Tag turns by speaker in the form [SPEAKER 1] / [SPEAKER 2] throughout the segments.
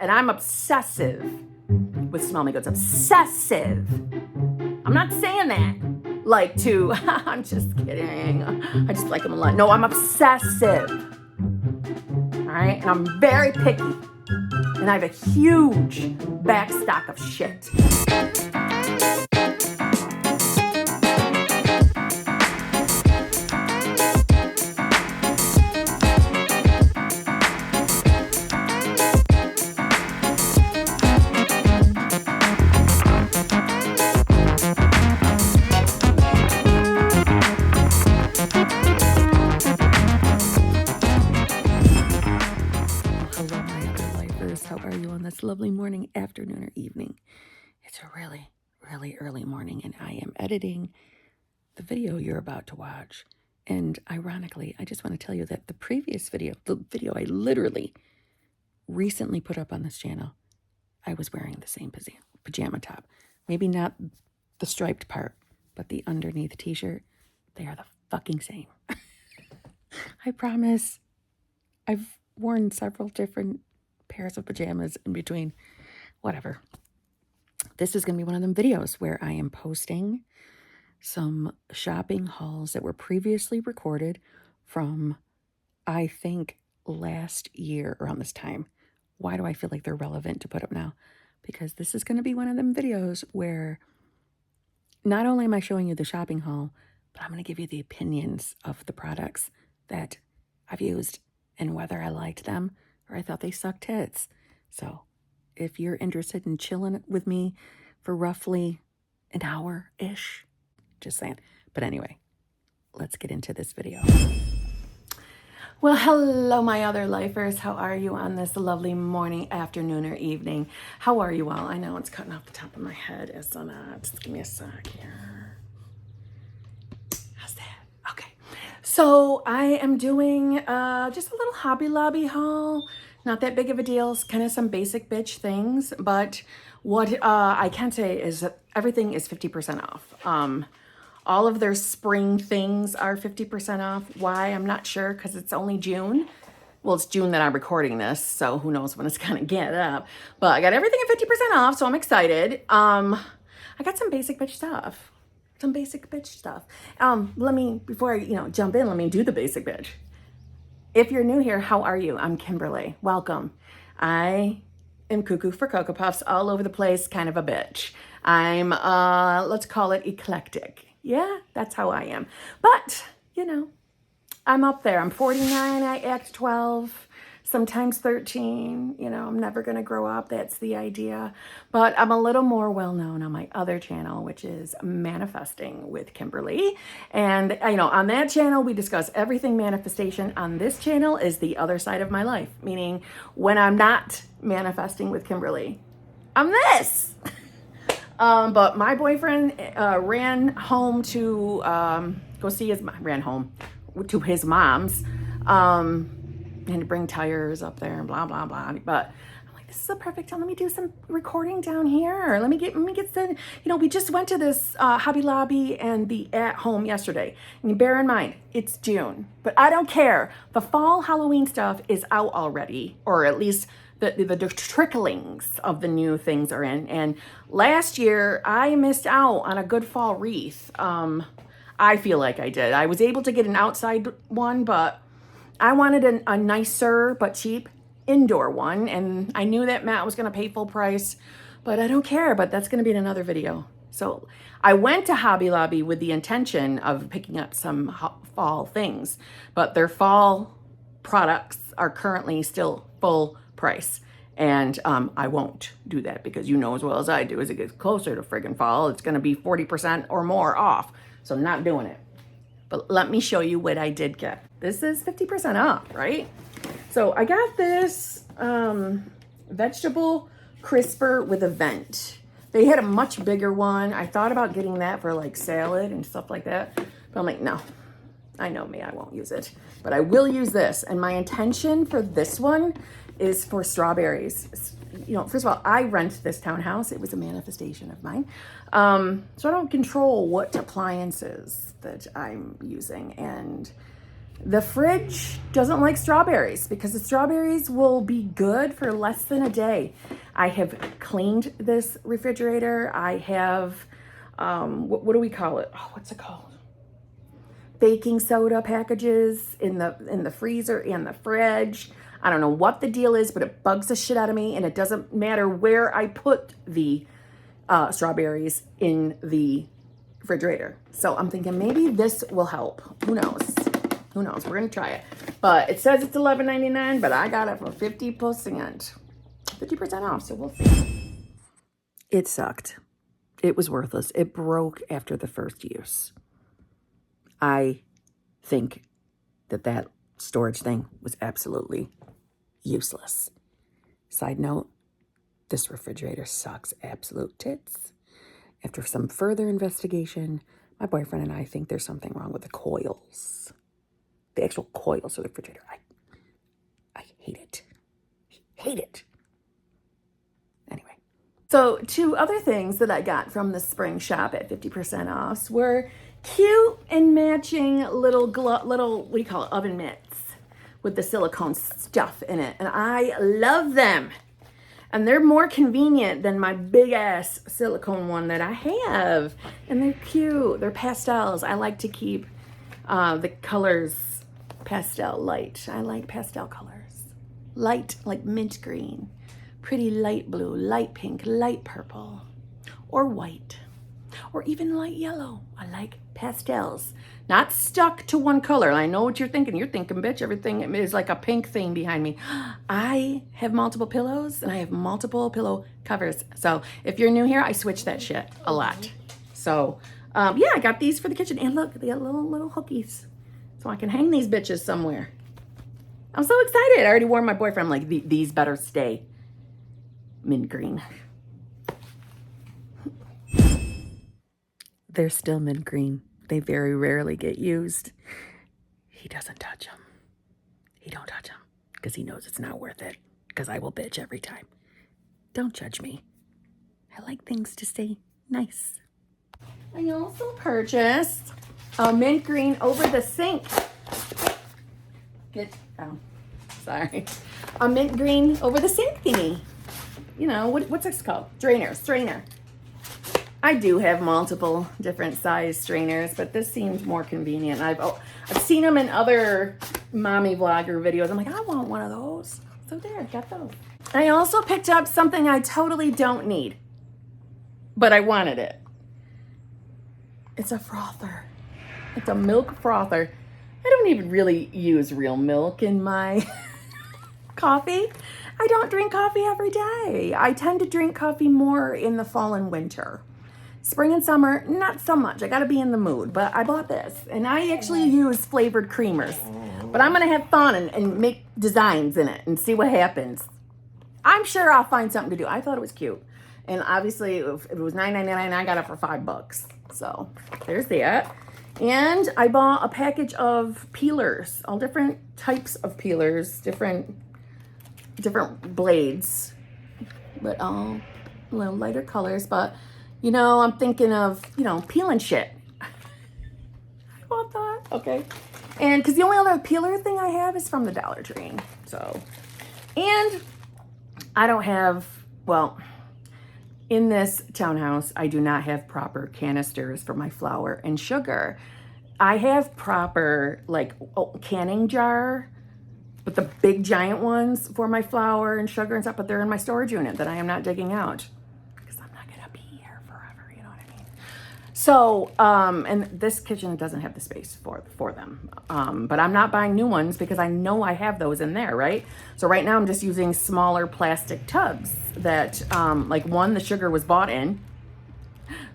[SPEAKER 1] And I'm obsessive with Smell Me Goods. Obsessive. I'm not saying that like to, I'm just kidding. I just like them a lot. No, I'm obsessive. All right? And I'm very picky. And I have a huge back stock of shit. How are you on this lovely morning, afternoon, or evening? It's a really, really early morning, and I am editing the video you're about to watch. And ironically, I just want to tell you that the previous video, the video I literally recently put up on this channel, I was wearing the same pajama top. Maybe not the striped part, but the underneath t-shirt. They are the fucking same. I promise. I've worn several different pairs of pajamas in between. Whatever. This is going to be one of them videos where I am posting some shopping hauls that were previously recorded from, I think, last year around this time. Why do I feel like they're relevant to put up now? Because this is going to be one of them videos where not only am I showing you the shopping haul, but I'm going to give you the opinions of the products that I've used and whether I liked them or I thought they sucked tits. So if you're interested in chilling with me for roughly an hour-ish, just saying. But anyway, let's get into this video. Well, hello, my other lifers. How are you on this lovely morning, afternoon, or evening? How are you all? I know it's cutting off the top of my head. Isn't it? Just give me a sec here. How's that? Okay. So I am doing just a little Hobby Lobby haul. Not that big of a deal. It's kind of some basic bitch things. But what I can say is that everything is 50% off. All of their spring things are 50% off. Why? I'm not sure, because it's only June. Well, it's June that I'm recording this, so who knows when it's gonna get up. But I got everything at 50% off, so I'm excited. I got some basic bitch stuff. Before I jump in, let me do the basic bitch. If you're new here, how are you? I'm Kimberly. Welcome. I am cuckoo for Cocoa Puffs, all over the place, kind of a bitch. I'm, let's call it eclectic. Yeah, that's how I am. But, I'm up there. I'm 49, I act 12, sometimes 13. I'm never going to grow up. That's the idea. But I'm a little more well-known on my other channel, which is Manifesting with Kimberly. And, on that channel, we discuss everything manifestation. On this channel is the other side of my life, meaning when I'm not manifesting with Kimberly, I'm this. But my boyfriend ran home to go see ran home to his mom's and to bring tires up there and blah, blah, blah. But I'm like, this is a perfect time. Let me do some recording down here. Let me get the, we just went to this Hobby Lobby and the At Home yesterday. And bear in mind, it's June, but I don't care. The fall Halloween stuff is out already, or at least the tricklings of the new things are in. And last year, I missed out on a good fall wreath. I feel like I did. I was able to get an outside one, but I wanted a nicer but cheap indoor one. And I knew that Matt was going to pay full price, but I don't care. But that's going to be in another video. So I went to Hobby Lobby with the intention of picking up some fall things, but their fall products are currently still full price. And I won't do that because you know as well as I do, as it gets closer to friggin' fall, it's going to be 40% or more off. So I'm not doing it. But let me show you what I did get. This is 50% off, right? So I got this vegetable crisper with a vent. They had a much bigger one. I thought about getting that for like salad and stuff like that. But I'm like, no, I know me, I won't use it. But I will use this. And my intention for this one is for strawberries. First of all, I rent this townhouse. It was a manifestation of mine. So I don't control what appliances that I'm using. And The fridge doesn't like strawberries because the strawberries will be good for less than a day. I have cleaned this refrigerator. I have, what do we call it? Oh, what's it called? Baking soda packages in the freezer and the fridge. I don't know what the deal is, but it bugs the shit out of me, and it doesn't matter where I put the strawberries in the refrigerator. So I'm thinking maybe this will help. Who knows? Who knows? We're gonna try it. But it says it's $11.99, but I got it for 50%. 50% off, so we'll see. It sucked. It was worthless. It broke after the first use. I think that storage thing was absolutely useless. Side note, this refrigerator sucks absolute tits. After some further investigation, my boyfriend and I think there's something wrong with the coils. The actual coils of the refrigerator. I hate it. Hate it. Anyway. So 2 other things that I got from the spring shop at 50% off were cute and matching little, what do you call it, oven mitts with the silicone stuff in it. And I love them. And they're more convenient than my big ass silicone one that I have. And they're cute. They're pastels. I like to keep the colors pastel light. I like pastel colors. Light, like mint green. Pretty light blue, light pink, light purple. Or white. Or even light yellow. I like pastels. Not stuck to one color. I know what you're thinking. You're thinking, bitch, everything is like a pink thing behind me. I have multiple pillows and I have multiple pillow covers. So if you're new here, I switch that shit a lot. So yeah, I got these for the kitchen. And look, they got little hookies. So I can hang these bitches somewhere. I'm so excited. I already warned my boyfriend, I'm like, these better stay mint green. They're still mint green. They very rarely get used. He doesn't touch them. He don't touch them because he knows it's not worth it, because I will bitch every time. Don't judge me. I like things to stay nice. I also purchased a mint green over the sink. Sorry. A mint green over the sink thingy. You know, what's this called? Strainer. I do have multiple different size strainers, but this seems more convenient. I've seen them in other mommy vlogger videos. I'm like, I want one of those. So there, got those. I also picked up something I totally don't need, but I wanted it. It's a frother. It's a milk frother. I don't even really use real milk in my coffee. I don't drink coffee every day. I tend to drink coffee more in the fall and winter. Spring and summer, not so much. I gotta be in the mood, but I bought this. And I actually use flavored creamers. But I'm gonna have fun and make designs in it and see what happens. I'm sure I'll find something to do. I thought it was cute. And obviously, if it was $9.99, I got it for $5. So there's that. And I bought a package of peelers, all different types of peelers, different blades, but all a little lighter colors. But you know, I'm thinking of, you know, peeling shit. I bought that. Okay. And because the only other peeler thing I have is from the Dollar Tree. So, and I don't have, well, in this townhouse, I do not have proper canisters for my flour and sugar. I have proper, like, canning jar, but the big giant ones for my flour and sugar and stuff, but they're in my storage unit that I am not digging out. So, and this kitchen doesn't have the space for them. But I'm not buying new ones because I know I have those in there, right? So right now I'm just using smaller plastic tubs that, like one, the sugar was bought in,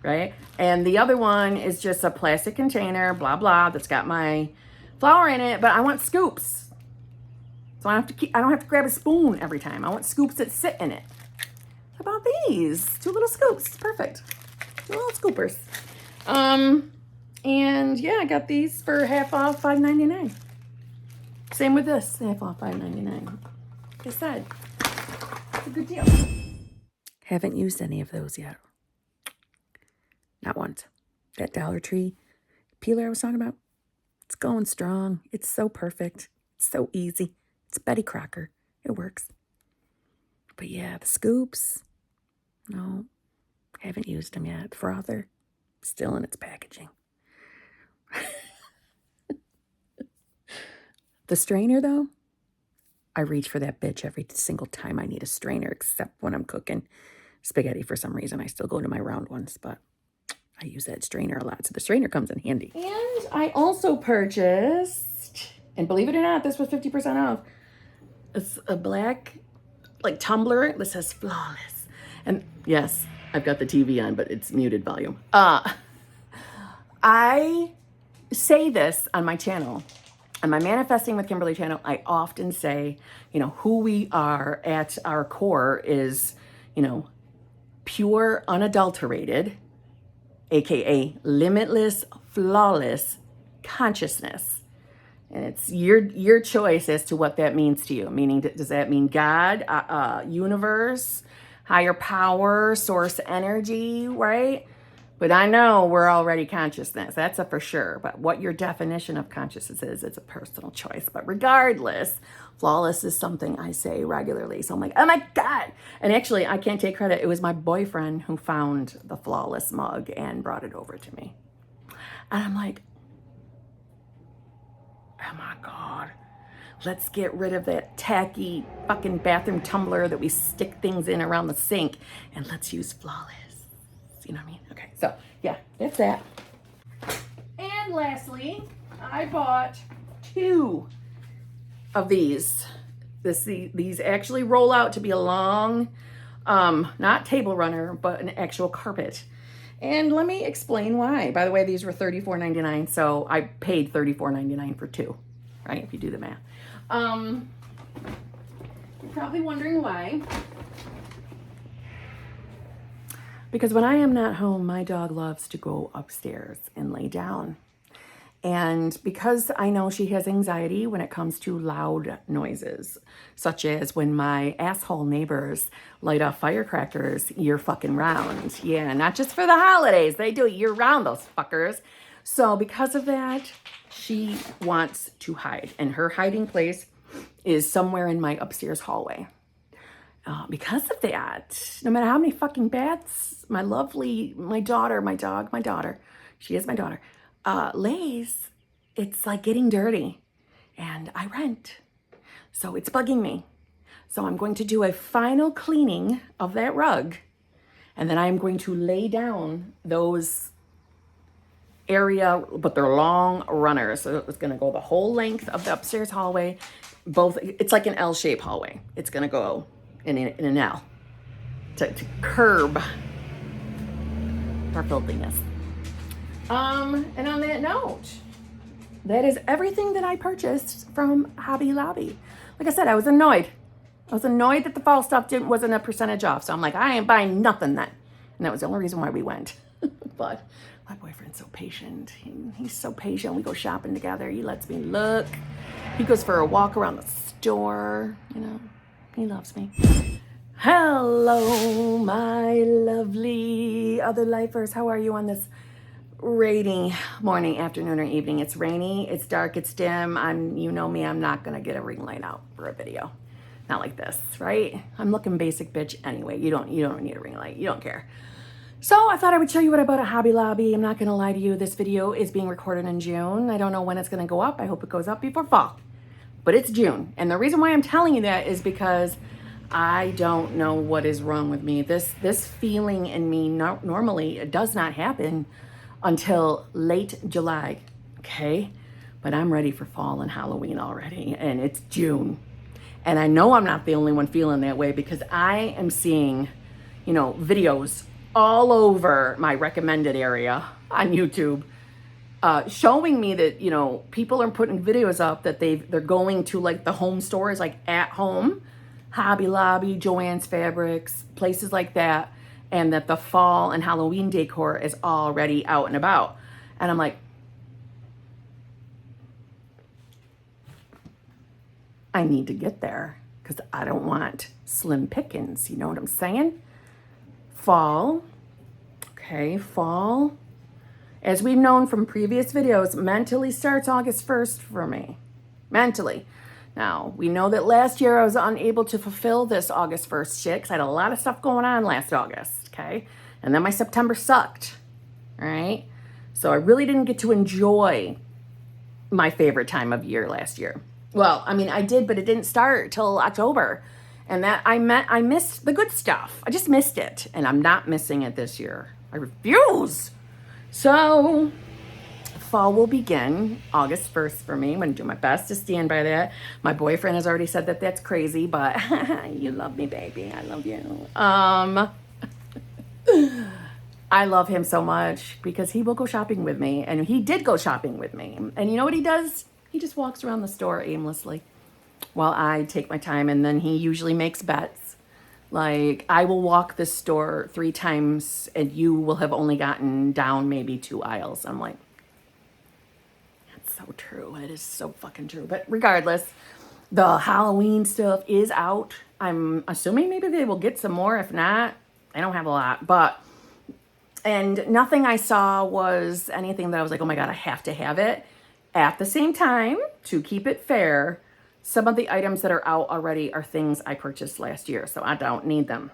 [SPEAKER 1] right? And the other one is just a plastic container, blah, blah, that's got my flour in it, but I want scoops. So I don't have to grab a spoon every time. I want scoops that sit in it. How about these? 2 little scoops, perfect. 2 little scoopers. And yeah, I got these for half off, $5.99. Same with this, half off, $5.99. Like I said, it's a good deal. Haven't used any of those yet. Not once. That Dollar Tree peeler I was talking about, It's going strong. It's so perfect. It's so easy. It's Betty Crocker. It works. But yeah, the scoops, no, haven't used them yet. Frother, still in its packaging. The strainer, though, I reach for that bitch every single time I need a strainer, except when I'm cooking spaghetti for some reason. I still go to my round ones, but I use that strainer a lot. So the strainer comes in handy. And I also purchased, and believe it or not, this was 50% off. It's a black, like, tumbler that says Flawless. And yes, I've got the TV on, but it's muted volume. I say this on my channel. On my Manifesting with Kimberly channel, I often say, you know, who we are at our core is, you know, pure, unadulterated, aka limitless, flawless consciousness. And it's your choice as to what that means to you. Meaning, does that mean God, universe, higher power, source energy, right? But I know we're already consciousness. That's a for sure. But what your definition of consciousness is, it's a personal choice. But regardless, flawless is something I say regularly. So I'm like, oh my God. And actually, I can't take credit. It was my boyfriend who found the flawless mug and brought it over to me. And I'm like, oh my God. Let's get rid of that tacky fucking bathroom tumbler that we stick things in around the sink. And let's use flawless. You know what I mean? Okay, so yeah, that's that. And lastly, I bought 2 of these. These actually roll out to be a long, not table runner, but an actual carpet. And let me explain why. By the way, these were $34.99, so I paid $34.99 for 2, right? If you do the math. You're probably wondering why. Because when I am not home, my dog loves to go upstairs and lay down. And because I know she has anxiety when it comes to loud noises, such as when my asshole neighbors light off firecrackers year fucking round. Yeah, not just for the holidays. They do it year round, those fuckers. So because of that, she wants to hide. And her hiding place is somewhere in my upstairs hallway. Because of that, no matter how many fucking bats my daughter, she is my daughter, lays, it's like getting dirty. And I rent. So it's bugging me. So I'm going to do a final cleaning of that rug. And then I'm going to lay down those area, but they're long runners. So it's going to go the whole length of the upstairs hallway. It's like an L-shaped hallway. It's going to go in an L to curb our filthiness. And on that note, that is everything that I purchased from Hobby Lobby. Like I said, I was annoyed. that the fall stuff wasn't a percentage off. So I'm like, I ain't buying nothing then. And that was the only reason why we went. But my boyfriend's so patient. He's so patient. We go shopping together. He lets me look. He goes for a walk around the store. You know, he loves me. Hello, my lovely other lifers. How are you on this rainy morning, afternoon, or evening? It's rainy, it's dark, it's dim. You know me, I'm not gonna get a ring light out for a video. Not like this, right? I'm looking basic bitch anyway. You don't need a ring light. You don't care. So I thought I would show you what I bought at Hobby Lobby. I'm not gonna lie to you. This video is being recorded in June. I don't know when it's gonna go up. I hope it goes up before fall. But it's June. And the reason why I'm telling you that is because I don't know what is wrong with me. This feeling in me normally it does not happen until late July, okay? But I'm ready for fall and Halloween already, and it's June. And I know I'm not the only one feeling that way because I am seeing, videos all over my recommended area on YouTube showing me that, people are putting videos up that they're going to like the home stores, like at home, Hobby Lobby, Joann's Fabrics, places like that, and that the fall and Halloween decor is already out and about. And I'm like, I need to get there because I don't want slim pickings. You know what I'm saying? Fall. Okay, fall. As we've known from previous videos, mentally starts August 1st for me. Mentally. Now, we know that last year I was unable to fulfill this August 1st shit because I had a lot of stuff going on last August, okay? And then my September sucked, all right? So I really didn't get to enjoy my favorite time of year last year. Well, I mean, I did, but it didn't start till October. And that I missed the good stuff. I just missed it. And I'm not missing it this year. I refuse. So fall will begin August 1st for me. I'm going to do my best to stand by that. My boyfriend has already said that that's crazy, but you love me, baby. I love you. I love him so much because he will go shopping with me, and he did go shopping with me. And you know what he does? He just walks around the store aimlessly while I take my time, and then he usually makes bets. Like, I will walk this store 3 times, and you will have only gotten down maybe 2 aisles. I'm like, so true. It is so fucking true. But regardless, the Halloween stuff is out. I'm assuming maybe they will get some more. If not, I don't have a lot. And nothing I saw was anything that I was like, oh my God, I have to have it. At the same time, to keep it fair, some of the items that are out already are things I purchased last year, so I don't need them.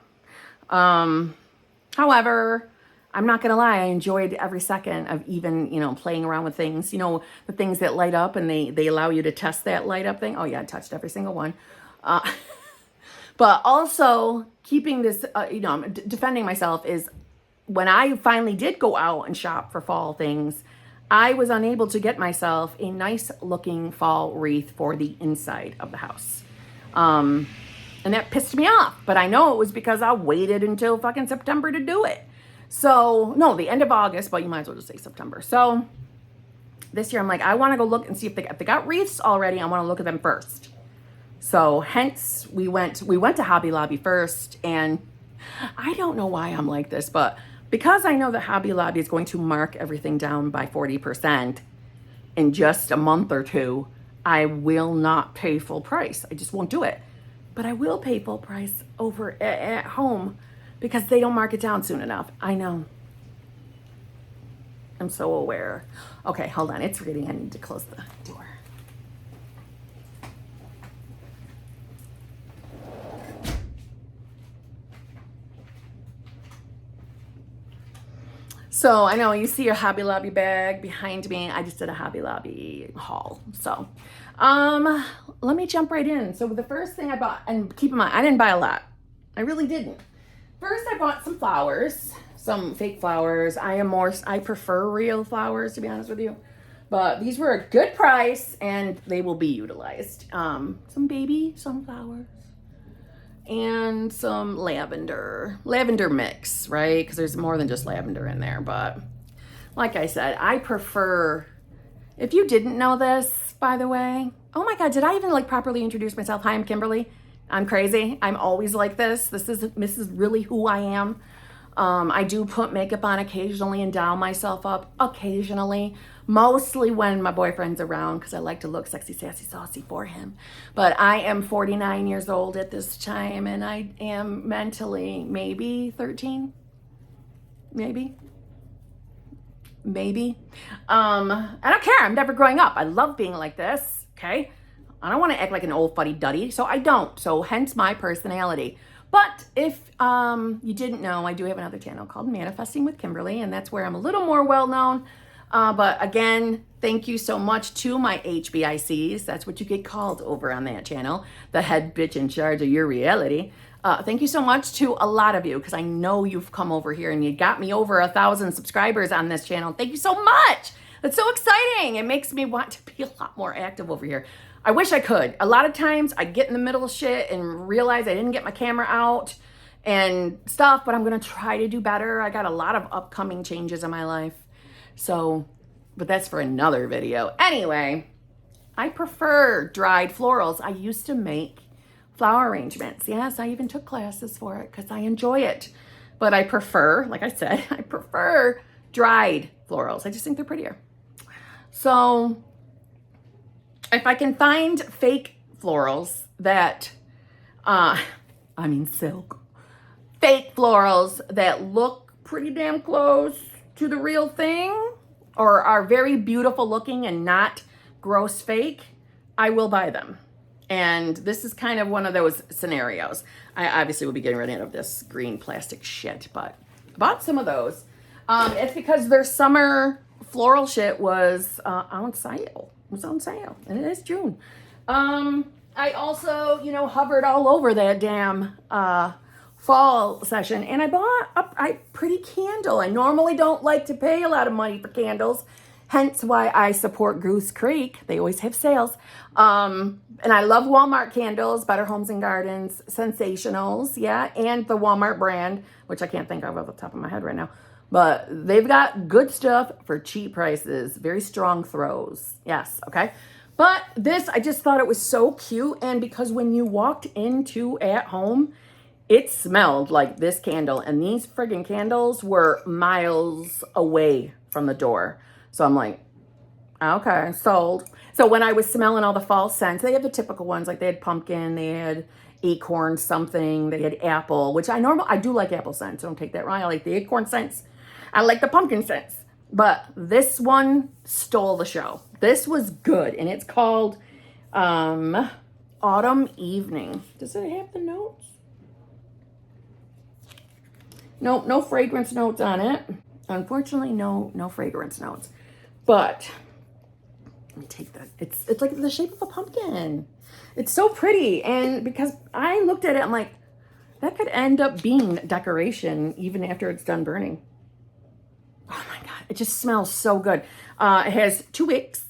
[SPEAKER 1] However, I'm not gonna lie, I enjoyed every second of even, playing around with things. The things that light up and they allow you to test that light up thing. Oh yeah, I touched every single one. But also keeping this, I'm defending myself is when I finally did go out and shop for fall things, I was unable to get myself a nice looking fall wreath for the inside of the house. And that pissed me off, but I know it was because I waited until fucking September to do it. So, no, the end of August, but you might as well just say September. So, this year I'm like, I want to go look and see if they got wreaths already. I want to look at them first. So, hence, we went to Hobby Lobby first, and I don't know why I'm like this, but because I know that Hobby Lobby is going to mark everything down by 40% in just a month or two, I will not pay full price. I just won't do it. But I will pay full price over at home, because they don't mark it down soon enough. I know. I'm so aware. Okay, hold on. It's reading. I need to close the door. So I know you see a Hobby Lobby bag behind me. I just did a Hobby Lobby haul. So let me jump right in. So the first thing I bought, and keep in mind, I didn't buy a lot. I really didn't. First, I bought some flowers, some fake flowers. I prefer real flowers, to be honest with you. But these were a good price, and they will be utilized. Some baby sunflowers and some lavender mix, right? Because there's more than just lavender in there. But like I said, I prefer, if you didn't know this, by the way, oh my God, did I even properly introduce myself? Hi, I'm Kimberly. I'm crazy. I'm always like this. This is really who I am. I do put makeup on occasionally and doll myself up occasionally, mostly when my boyfriend's around because I like to look sexy, sassy, saucy for him. But I am 49 years old at this time, and I am mentally maybe 13, maybe. I don't care. I'm never growing up. I love being like this, okay? I don't want to act like an old fuddy-duddy, so I don't. So hence my personality. But if you didn't know, I do have another channel called Manifesting with Kimberly, and that's where I'm a little more well-known. But again, thank you so much to my HBICs. That's what you get called over on that channel, the head bitch in charge of your reality. Thank you so much to a lot of you, because I know you've come over here and you got me over 1,000 subscribers on this channel. Thank you so much. That's so exciting. It makes me want to be a lot more active over here. I wish I could. A lot of times I get in the middle of shit and realize I didn't get my camera out and stuff, but I'm going to try to do better. I got a lot of upcoming changes in my life. So, but that's for another video. Anyway, I prefer dried florals. I used to make flower arrangements. Yes, I even took classes for it because I enjoy it. But I prefer, like I said, I prefer dried florals. I just think they're prettier. So if I can find fake florals that, silk, fake florals that look pretty damn close to the real thing, or are very beautiful looking and not gross fake, I will buy them. And this is kind of one of those scenarios. I obviously will be getting rid of this green plastic shit, but I bought some of those. It's because their summer floral shit was on sale. It was on sale, and it is June. I also, hovered all over that damn fall session, and I bought a pretty candle. I normally don't like to pay a lot of money for candles, hence why I support Goose Creek. They always have sales. And I love Walmart candles, Better Homes and Gardens, Sensationals, yeah, and the Walmart brand, which I can't think of off the top of my head right now. But they've got good stuff for cheap prices, very strong throws. Yes, okay. But this, I just thought it was so cute, and because when you walked into At Home, it smelled like this candle, and these friggin' candles were miles away from the door. So I'm like, okay, sold. So when I was smelling all the fall scents, they have the typical ones, like they had pumpkin, they had acorn something, they had apple, which I do like apple scents. Don't take that wrong. I like the acorn scents. I like the pumpkin scents. But this one stole the show. This was good, and it's called Autumn Evening. Does it have the notes? Nope, no fragrance notes on it. Unfortunately, no fragrance notes. But let me take that. It's like the shape of a pumpkin. It's so pretty, and because I looked at it, I'm like, that could end up being decoration even after it's done burning. Oh my God, it just smells so good. It has 2 wicks,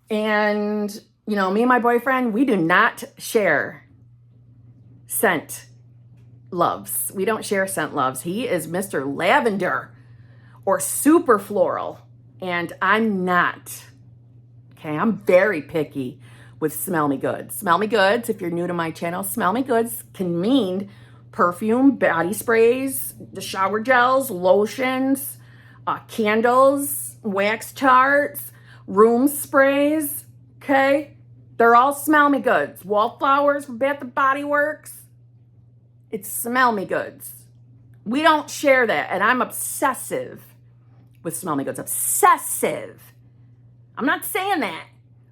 [SPEAKER 1] and me and my boyfriend, we do not share scent loves. We don't share scent loves. He is Mr. Lavender or super floral, and I'm not. Okay, I'm very picky with Smell Me Goods. Smell Me Goods, if you're new to my channel, Smell Me Goods can mean perfume, body sprays, the shower gels, lotions, candles, wax charts, room sprays, okay? They're all Smell Me Goods. Wallflowers from Bath & Body Works. It's Smell Me Goods. We don't share that, and I'm obsessive with Smell Me Goods. Obsessive. I'm not saying that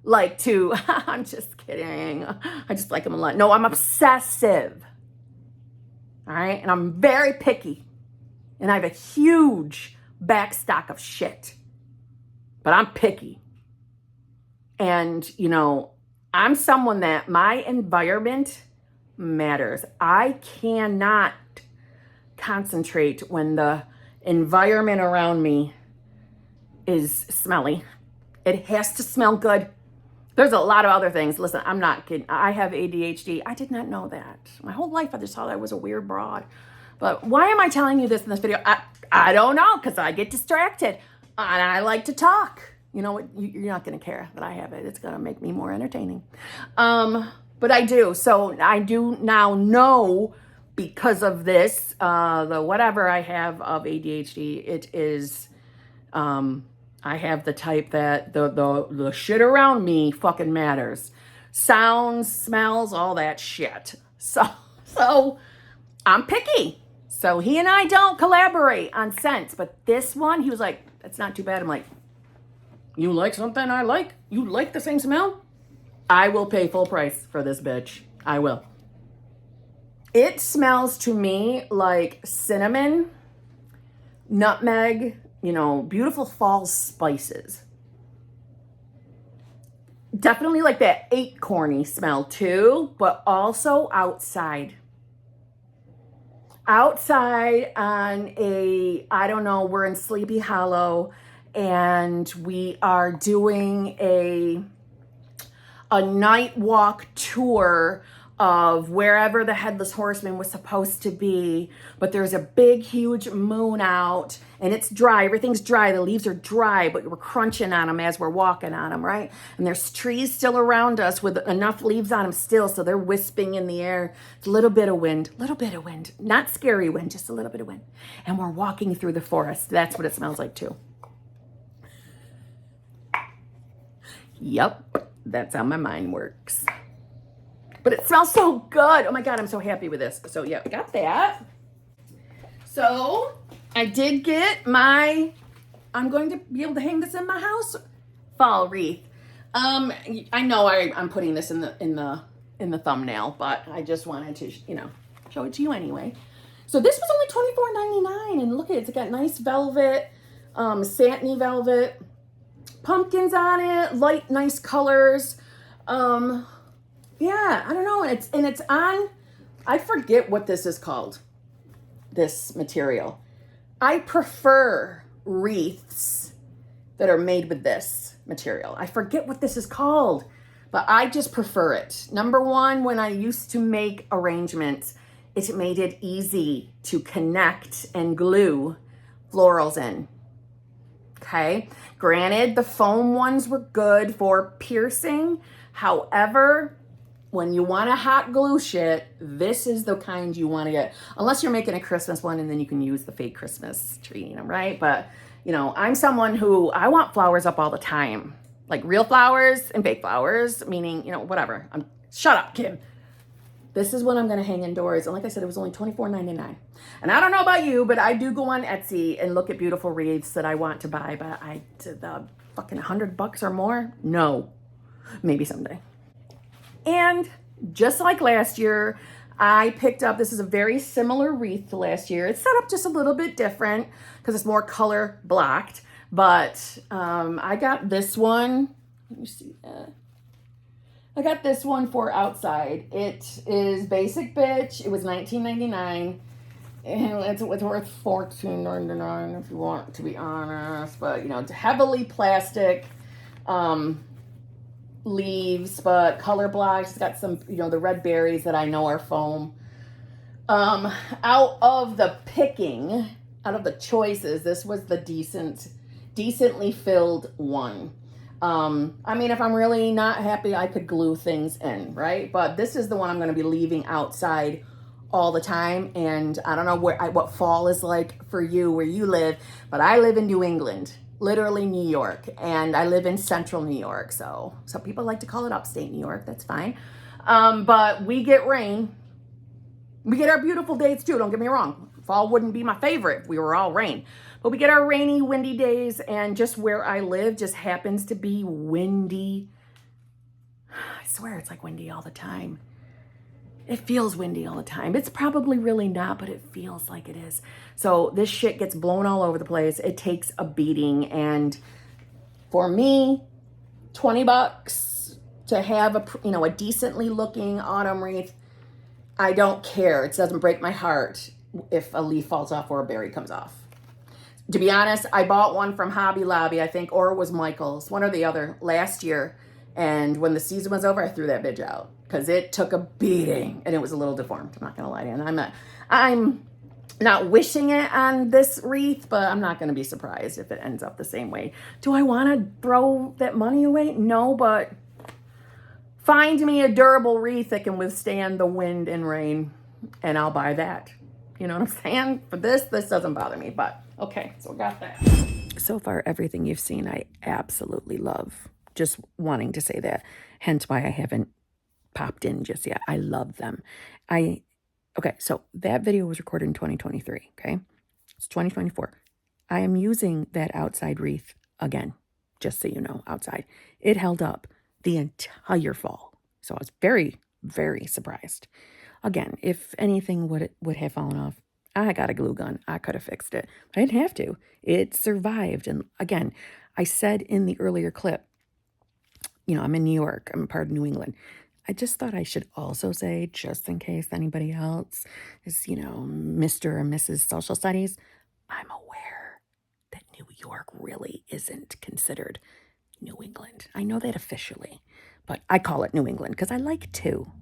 [SPEAKER 1] I'm just kidding. I just like them a lot. No, I'm obsessive. All right? And I'm very picky. And I have a huge back stock of shit. But I'm picky. And, I'm someone that my environment matters. I cannot concentrate when the environment around me is smelly. It has to smell good. There's a lot of other things. Listen, I'm not kidding. I have ADHD. I did not know that. My whole life I just thought I was a weird broad. But why am I telling you this in this video? I don't know, because I get distracted. And I like to talk. You know what? You're not going to care that I have it. It's going to make me more entertaining. But I do. So I do now know, because of this, the whatever I have of ADHD, it is... I have the type that the shit around me fucking matters. Sounds, smells, all that shit. So I'm picky. So he and I don't collaborate on scents. But this one, he was like, that's not too bad. I'm like, you like something I like? You like the same smell? I will pay full price for this bitch. I will. It smells to me like cinnamon, nutmeg, beautiful fall spices. Definitely like that acorny smell too, but also outside. Outside on we're in Sleepy Hollow, and we are doing a night walk tour of wherever the Headless Horseman was supposed to be, but there's a big, huge moon out, and it's dry. Everything's dry. The leaves are dry, but we're crunching on them as we're walking on them, right? And there's trees still around us with enough leaves on them still, so they're wisping in the air. It's a little bit of wind, not scary wind, just a little bit of wind. And we're walking through the forest. That's what it smells like too. Yep, that's how my mind works. But it smells so good. Oh my God, I'm so happy with this. So yeah, got that. So I did get my I'm going to be able to hang this in my house. Fall wreath. I know I'm putting this in the thumbnail, but I just wanted to, show it to you anyway. So this was only $24.99, and look at it. It's got nice velvet, satiny velvet, pumpkins on it, light, nice colors. Yeah, I don't know. And it's on. I forget what this is called. This material. I prefer wreaths that are made with this material. I forget what this is called, but I just prefer it. Number one, when I used to make arrangements, it made it easy to connect and glue florals in. Okay. Granted, the foam ones were good for piercing. However, when you want a hot glue shit, this is the kind you want to get. Unless you're making a Christmas one, and then you can use the fake Christmas tree, right? But, I'm someone who, I want flowers up all the time. Like real flowers and fake flowers, meaning, whatever. Shut up, Kim. This is what I'm going to hang indoors. And like I said, it was only $24.99. And I don't know about you, but I do go on Etsy and look at beautiful wreaths that I want to buy. But the fucking $100 or more? No. Maybe someday. And just like last year, I picked up, this is a very similar wreath to last year. It's set up just a little bit different because it's more color blocked. But I got this one. Let me see that. I got this one for outside. It is basic bitch. It was $19.99. And it's worth $14.99 if you want to be honest. But, it's heavily plastic. Leaves, but color blocked. It's got some, the red berries that I know are foam. Out of the choices, this was the decently filled one. I mean, if I'm really not happy, I could glue things in, right? But this is the one I'm going to be leaving outside all the time. And I don't know what fall is like for you where you live, but I live in New England. Literally New York, and I live in central New York, so some people like to call it upstate New York. That's fine. But we get rain. We get our beautiful days too, don't get me wrong. Fall wouldn't be my favorite if we were all rain. But we get our rainy, windy days, and just where I live just happens to be windy. I swear it's like windy all the time. It feels windy all the time. It's probably really not, but it feels like it is. So this shit gets blown all over the place. It takes a beating. And for me, $20 to have a decently looking autumn wreath, I don't care. It doesn't break my heart if a leaf falls off or a berry comes off. To be honest, I bought one from Hobby Lobby, I think, or it was Michael's, one or the other, last year. And when the season was over, I threw that bitch out because it took a beating and it was a little deformed. I'm not going to lie to you. And I'm not wishing it on this wreath, but I'm not going to be surprised if it ends up the same way. Do I want to throw that money away? No, but find me a durable wreath that can withstand the wind and rain and I'll buy that. You know what I'm saying? For this doesn't bother me, but okay, so we got that. So far, everything you've seen, I absolutely love. Just wanting to say that, hence why I haven't popped in just yet. I love them. Okay, so that video was recorded in 2023, okay? It's 2024. I am using that outside wreath again, just so you know, outside. It held up the entire fall. So I was very, very surprised. Again, if anything would have fallen off, I got a glue gun. I could have fixed it. But I didn't have to. It survived. And again, I said in the earlier clip, I'm in New York. I'm a part of New England. I just thought I should also say, just in case anybody else is, Mr. or Mrs. Social Studies, I'm aware that New York really isn't considered New England. I know that officially, but I call it New England because I like to.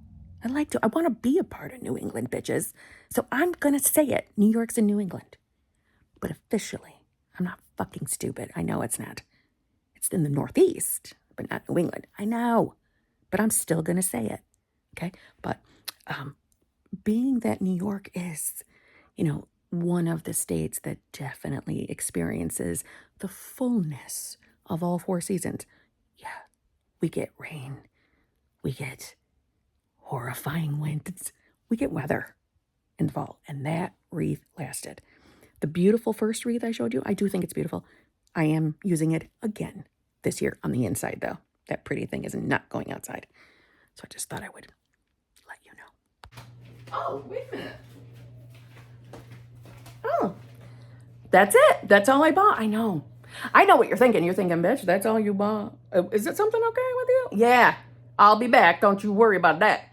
[SPEAKER 1] I want to be a part of New England, bitches. So I'm going to say it. New York's in New England. But officially, I'm not fucking stupid. I know it's not. It's in the Northeast, but not New England. I know, but I'm still going to say it. Okay. But being that New York is, one of the states that definitely experiences the fullness of all four seasons. Yeah. We get rain. We get horrifying winds. We get weather in the fall. And that wreath lasted. The beautiful first wreath I showed you, I do think it's beautiful. I am using it again this year on the inside, though. That pretty thing is not going outside. So I just thought I would let you know. Oh, wait a minute. Oh, that's it. That's all I bought. I know. I know what you're thinking. You're thinking, bitch, that's all you bought. Is it something okay with you? Yeah, I'll be back. Don't you worry about that.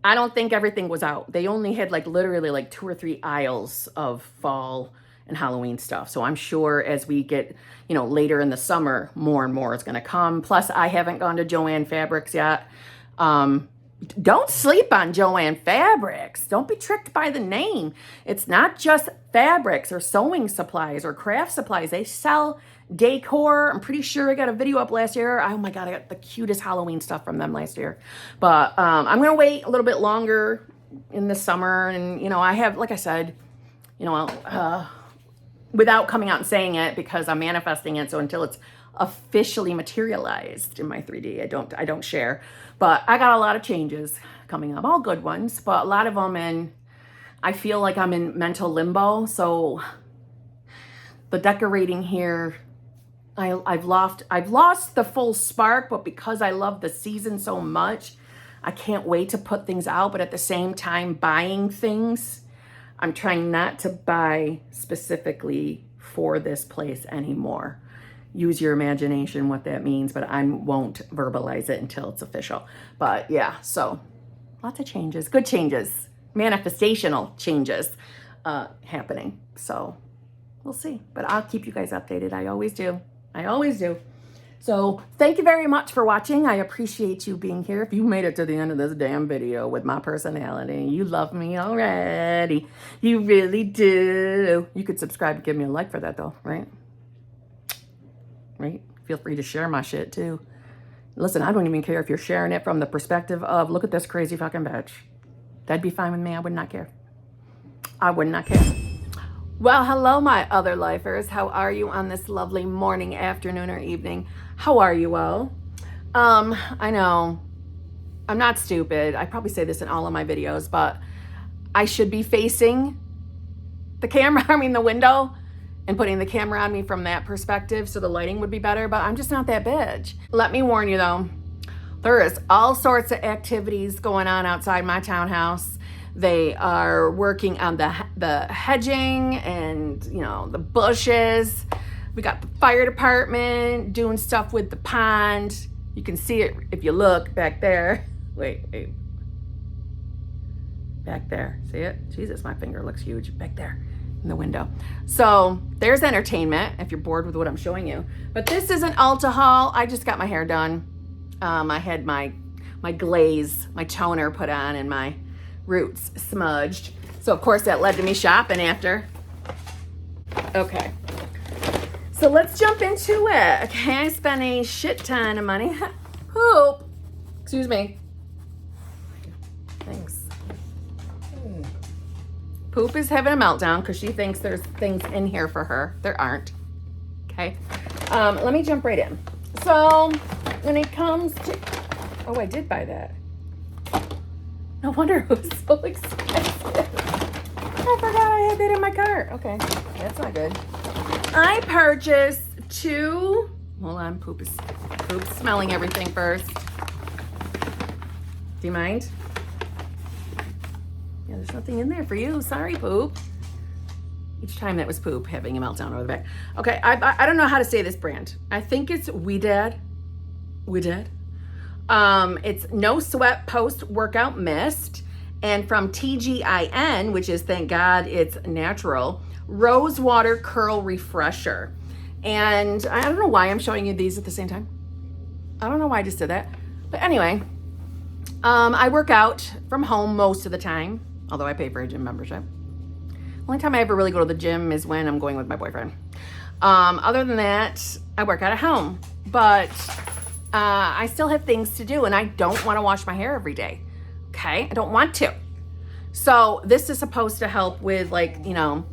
[SPEAKER 1] I don't think everything was out. They only had like literally like 2 or 3 aisles of fall and Halloween stuff. So I'm sure as we get, you know, later in the summer, more and more is going to come. Plus, I haven't gone to Joann Fabrics yet. Don't sleep on Joann Fabrics. Don't be tricked by the name. It's not just fabrics or sewing supplies or craft supplies. They sell decor. I'm pretty sure I got a video up last year. Oh my God, I got the cutest Halloween stuff from them last year. But I'm going to wait a little bit longer in the summer. And, you know, I have, like I said, you know, without coming out and saying it because I'm manifesting it. So until it's officially materialized in my 3D, I don't share. But I got a lot of changes coming up, all good ones, but a lot of them, and I feel like I'm in mental limbo. So the decorating here, I've lost the full spark, but because I love the season so much, I can't wait to put things out. But at the same time, buying things, I'm trying not to buy specifically for this place anymore. Use your imagination what that means, but I won't verbalize it until it's official. But yeah, so lots of changes, good changes, manifestational changes happening. So we'll see, but I'll keep you guys updated. I always do. I always do. So thank you very much for watching. I appreciate you being here. If you made it to the end of this damn video with my personality, you love me already. You really do. You could subscribe and give me a like for that though, right? Right? Feel free to share my shit too. Listen, I don't even care if you're sharing it from the perspective of, look at this crazy fucking bitch. That'd be fine with me. I would not care. I would not care. Well, hello, my other lifers. How are you on this lovely morning, afternoon, or evening? How are you all? I know I'm not stupid. I probably say this in all of my videos, but I should be facing the camera, the window, and putting the camera on me from that perspective so the lighting would be better, but I'm just not that bitch. Let me warn you though, there is all sorts of activities going on outside my townhouse. They are working on the hedging and, you know, the bushes. We got the fire department doing stuff with the pond. You can see it if you look back there. Wait. Back there, see it? Jesus, my finger looks huge back there in the window. So there's entertainment if you're bored with what I'm showing you. But this is an Ulta haul. I just got my hair done. I had my glaze, my toner put on, and my roots smudged. So of course that led to me shopping after. Okay. So let's jump into it. Okay, I spent a shit ton of money. Poop. Excuse me. Thanks. Poop is having a meltdown because she thinks there's things in here for her. There aren't. Okay. Let me jump right in. So when it comes to, oh, I did buy that. No wonder it was so expensive. I forgot I had that in my cart. Okay, that's not good. I purchased 2, hold on, poop is smelling everything first. Do you mind? Yeah, there's nothing in there for you. Sorry, poop. Each time that was poop having a meltdown over the back. Okay, I don't know how to say this brand. I think it's Wedad. It's No Sweat Post-Workout Mist. And from TGIN, which is, thank God, it's natural, Rose Water Curl Refresher. And I don't know why I'm showing you these at the same time. I don't know why I just did that. But anyway, I work out from home most of the time, although I pay for a gym membership. Only time I ever really go to the gym is when I'm going with my boyfriend. Other than that, I work out at home. But I still have things to do, and I don't want to wash my hair every day. Okay? I don't want to. So this is supposed to help with, like, you know,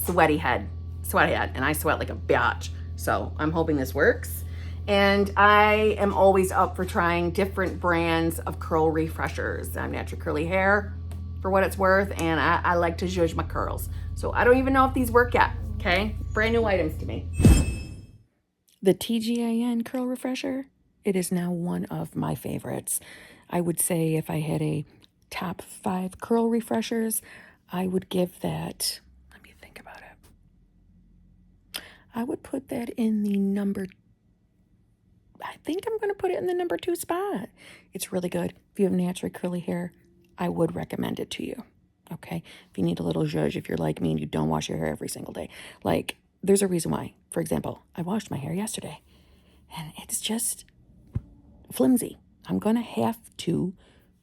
[SPEAKER 1] sweaty head. And I sweat like a biatch. So I'm hoping this works. And I am always up for trying different brands of curl refreshers. I'm natural curly hair for what it's worth, and I like to zhuzh my curls. So I don't even know if these work yet, okay? Brand new items to me. The TGIN Curl Refresher, it is now one of my favorites. I would say if I had a top 5 curl refreshers, I would give that, let me think about it. I would put that in the I think I'm going to put it in the number 2 spot. It's really good. If you have naturally curly hair, I would recommend it to you. Okay? If you need a little zhuzh, if you're like me and you don't wash your hair every single day. Like, there's a reason why. For example, I washed my hair yesterday and it's just flimsy. I'm going to have to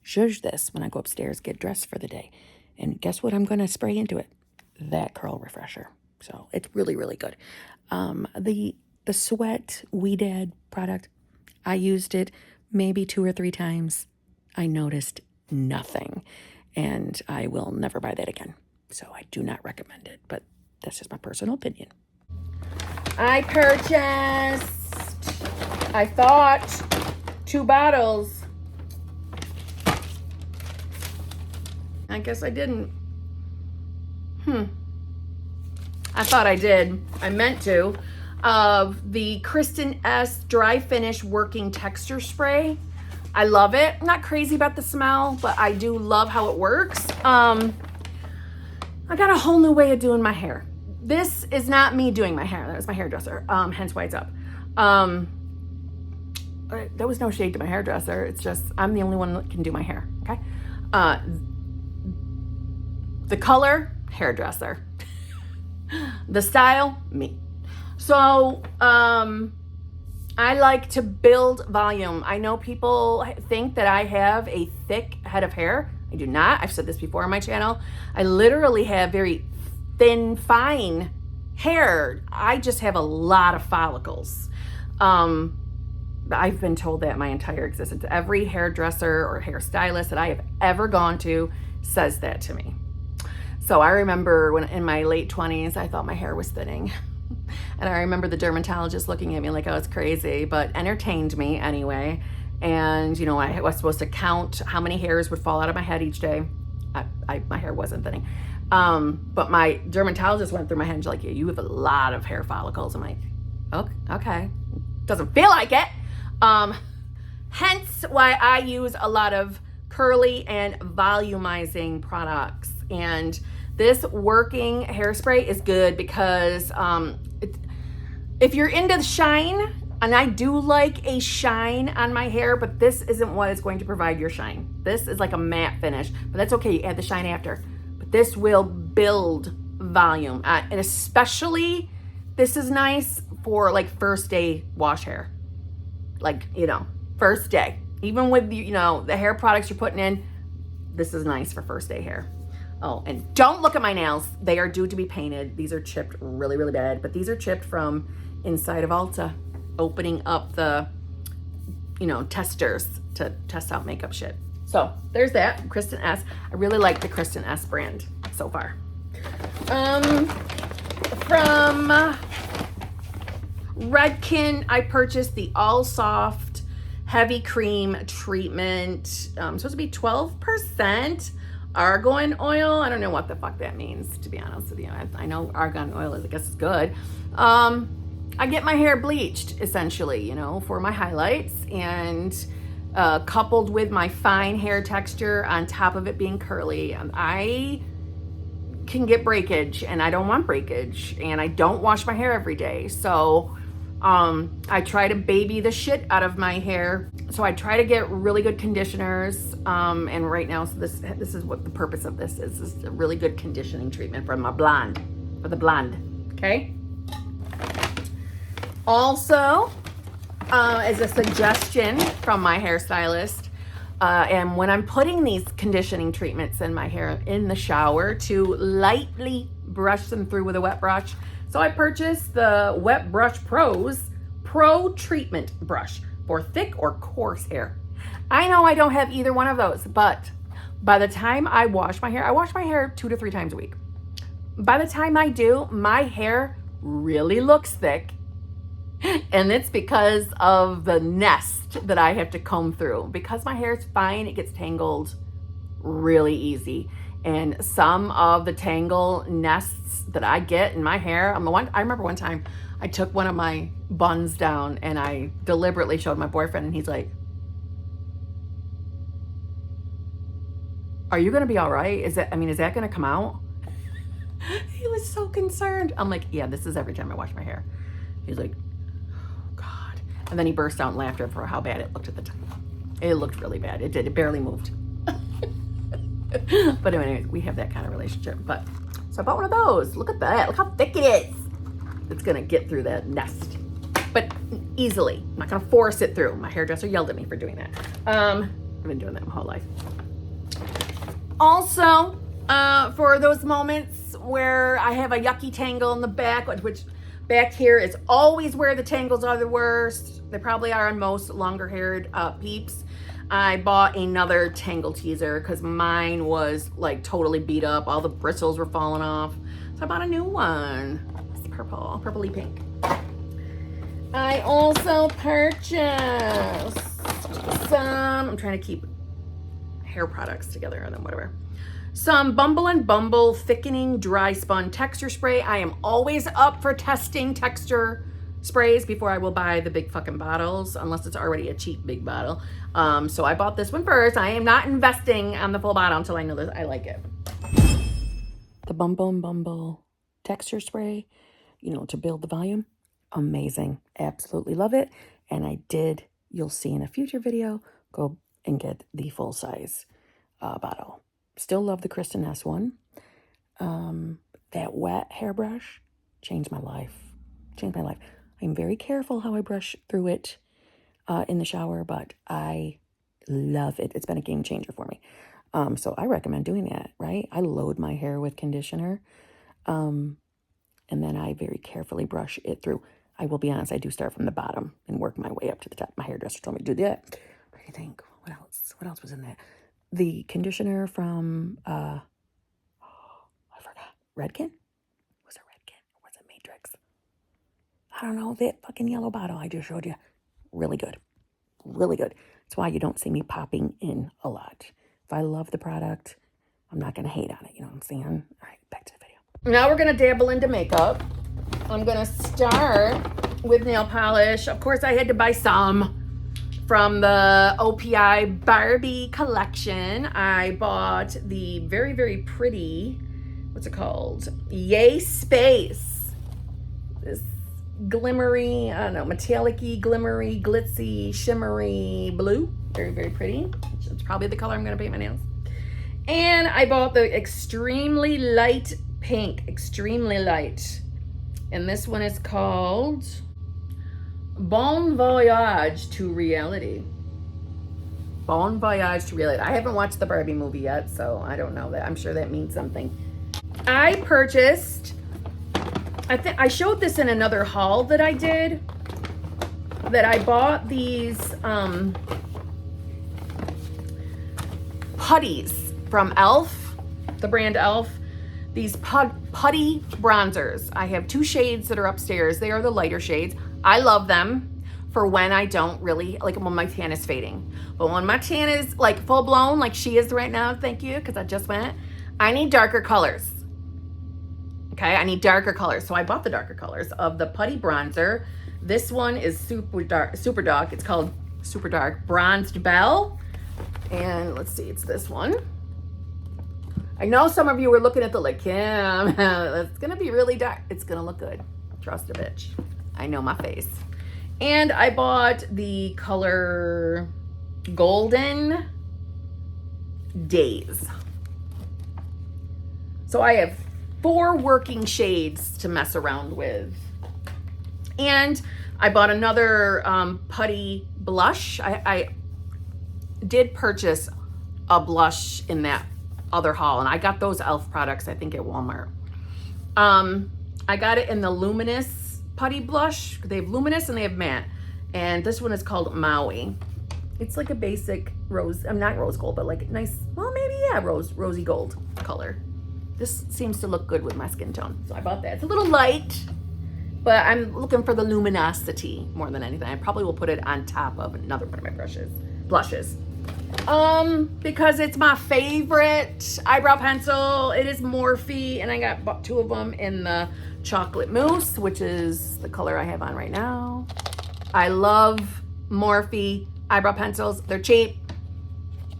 [SPEAKER 1] zhuzh this when I go upstairs, get dressed for the day. And guess what I'm going to spray into it? That curl refresher. So it's really, really good. The Sweat Weedad product, I used it maybe 2 or 3 times. I noticed nothing. And I will never buy that again. So I do not recommend it. But that's just my personal opinion. I purchased, I thought, 2 bottles. I guess I didn't. I thought I did. I meant to. Of the Kristen S Dry Finish Working Texture Spray. I love it. I'm not crazy about the smell, but I do love how it works. I got a whole new way of doing my hair. This is not me doing my hair. That was my hairdresser, hence why it's up. There was no shade to my hairdresser. It's just I'm the only one that can do my hair, okay? The color, hairdresser. The style, me. So, I like to build volume. I know people think that I have a thick head of hair. I do not. I've said this before on my channel. I literally have very thin, fine hair. I just have a lot of follicles. I've been told that my entire existence. Every hairdresser or hairstylist that I have ever gone to says that to me. So I remember when in my late 20s, I thought my hair was thinning. And I remember the dermatologist looking at me like I was crazy, but entertained me anyway. And, you know, I was supposed to count how many hairs would fall out of my head each day. My hair wasn't thinning. But my dermatologist went through my head and she's like, yeah, you have a lot of hair follicles. I'm like, okay. Doesn't feel like it. Hence why I use a lot of curly and volumizing products. And this working hairspray is good because if you're into the shine, and I do like a shine on my hair, but this isn't what is going to provide your shine. This is like a matte finish, but that's okay. You add the shine after. But this will build volume. And especially, this is nice for like first day wash hair. Like, you know, first day. Even with, you know, the hair products you're putting in, this is nice for first day hair. Oh, and don't look at my nails. They are due to be painted. These are chipped really, really bad, but these are chipped from inside of Ulta, opening up the, you know, testers to test out makeup shit. So there's that, Kristen S. I really like the Kristen S brand so far. From Redken, I purchased the All Soft Heavy Cream Treatment. Supposed to be 12% argan oil. I don't know what the fuck that means, to be honest with you. I know argan oil is, I guess, is good. I get my hair bleached, essentially, you know, for my highlights, and coupled with my fine hair texture on top of it being curly, I can get breakage, and I don't want breakage, and I don't wash my hair every day. So I try to baby the shit out of my hair. So I try to get really good conditioners. And right now, so this is what the purpose of this is. This is a really good conditioning treatment for my blonde, for the blonde, okay? Also, as a suggestion from my hairstylist, and when I'm putting these conditioning treatments in my hair in the shower, to lightly brush them through with a wet brush. So I purchased the Wet Brush Pro's Pro Treatment Brush for thick or coarse hair. I know I don't have either one of those, but by the time I wash my hair 2 to 3 times a week. By the time I do, my hair really looks thick. And it's because of the nest that I have to comb through. Because my hair is fine, it gets tangled really easy. And some of the tangle nests that I get in my hair, I remember one time I took one of my buns down and I deliberately showed my boyfriend, and he's like, "Are you gonna be all right? Is that gonna come out?" He was so concerned. I'm like, "Yeah, this is every time I wash my hair." He's like, "Oh God." And then he burst out in laughter for how bad it looked at the time. It looked really bad. It did. It barely moved. But anyway, we have that kind of relationship. But so I bought one of those. Look at that. Look how thick it is. It's gonna get through that nest, but easily. I'm not gonna force it through. My hairdresser yelled at me for doing that. I've been doing that my whole life. Also, for those moments where I have a yucky tangle in the back, which back here is always where the tangles are the worst. They probably are on most longer haired peeps. I bought another tangle teaser because mine was like totally beat up. All the bristles were falling off. So I bought a new one. It's purple, purpley pink. I also purchased some, I'm trying to keep hair products together and then whatever. Some Bumble and Bumble thickening dry spun texture spray. I am always up for testing texture sprays before I will buy the big fucking bottles, unless it's already a cheap big bottle. So I bought this one first. I am not investing on the full bottle until I know that I like it. The Bumble and Bumble texture spray, to build the volume. Amazing. Absolutely love it. And I did, you'll see in a future video, go and get the full size bottle. Still love the Kristen S one. That wet hairbrush changed my life. I'm very careful how I brush through it in the shower, but I love it. It's been a game changer for me. So I recommend doing that, right? I load my hair with conditioner, and then I very carefully brush it through. I will be honest, I do start from the bottom and work my way up to the top. My hairdresser told me to do that. What do you think? What else? What else was in that? The conditioner from, I forgot, Redken? Was it Redken or was it Matrix? I don't know, that fucking yellow bottle I just showed you. Really good. Really good. That's why you don't see me popping in a lot. If I love the product, I'm not going to hate on it. You know what I'm saying? All right, back to the video. Now we're going to dabble into makeup. I'm going to start with nail polish. Of course, I had to buy some from the OPI Barbie collection. I bought the very, very pretty, what's it called? Yay Space. This glimmery, I don't know, metallic-y, glimmery, glitzy, shimmery blue. Very, very pretty. It's probably the color I'm going to paint my nails. And I bought the extremely light pink, extremely light. And this one is called Bon Voyage to Reality. Bon Voyage to Reality. I haven't watched the Barbie movie yet, so I don't know that. I'm sure that means something. I purchased, I think I showed this in another haul that I did, that I bought these putties from e.l.f., the brand e.l.f., these putty bronzers. I have 2 shades that are upstairs. They are the lighter shades. I love them for when I don't really, like when my tan is fading. But when my tan is like full blown, like she is right now, thank you, because I just went, I need darker colors. Okay, I need darker colors. So I bought the darker colors of the putty bronzer. This one is super dark. It's called Super Dark Bronzed Belle. And let's see, it's this one. I know some of you were looking at the like, Kim, it's gonna be really dark. It's gonna look good. Trust a bitch. I know my face. And I bought the color Golden Days. So I have 4 working shades to mess around with. And I bought another putty blush. I did purchase a blush in that other haul, and I got those e.l.f. products, I think, at Walmart. I got it in the luminous putty blush. They have luminous and they have matte, and this one is called Maui. It's like a basic rose, not rose gold, but like nice, well, maybe, yeah, rosy gold color. This seems to look good with my skin tone, so I bought that. It's a little light, but I'm looking for the luminosity more than anything. I probably will put it on top of another one of my blushes. Because it's my favorite eyebrow pencil. It is Morphe, and I got 2 of them in the chocolate mousse, which is the color I have on right now. I love Morphe eyebrow pencils. They're cheap.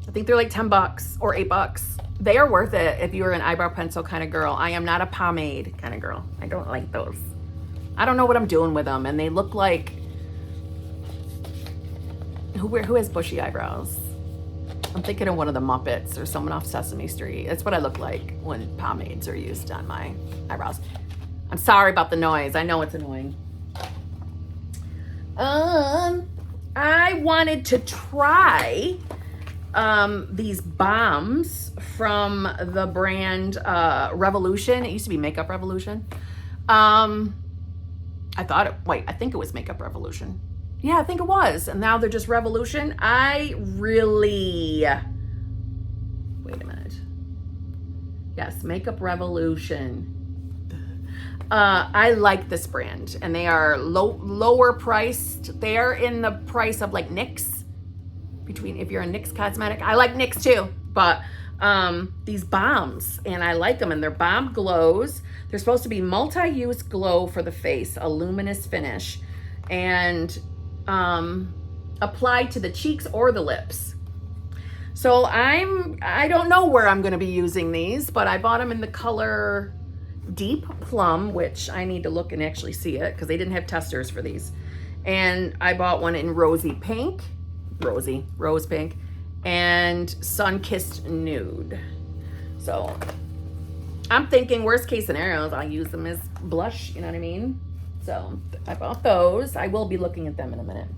[SPEAKER 1] I think they're like $10 or $8. They are worth it if you're an eyebrow pencil kind of girl. I am not a pomade kind of girl. I don't like those. I don't know what I'm doing with them, and they look like, who has bushy eyebrows? I'm thinking of one of the Muppets or someone off Sesame Street. That's what I look like when pomades are used on my eyebrows. I'm sorry about the noise. I know it's annoying. I wanted to try these bombs from the brand Revolution. It used to be Makeup Revolution. I think it was Makeup Revolution. Yeah, I think it was. And now they're just Revolution. Wait a minute. Yes, Makeup Revolution. I like this brand, and they are lower priced. They are in the price of like NYX. If you're a NYX cosmetic, I like NYX too, but these bombs, and I like them, and they're bomb glows. They're supposed to be multi-use glow for the face, a luminous finish, and apply to the cheeks or the lips. So I don't know where I'm going to be using these, but I bought them in the color Deep Plum, which I need to look and actually see it because they didn't have testers for these. And I bought one in rose pink, and Sun-Kissed Nude. So I'm thinking worst case scenarios, I'll use them as blush, you know what I mean? So I bought those. I will be looking at them in a minute.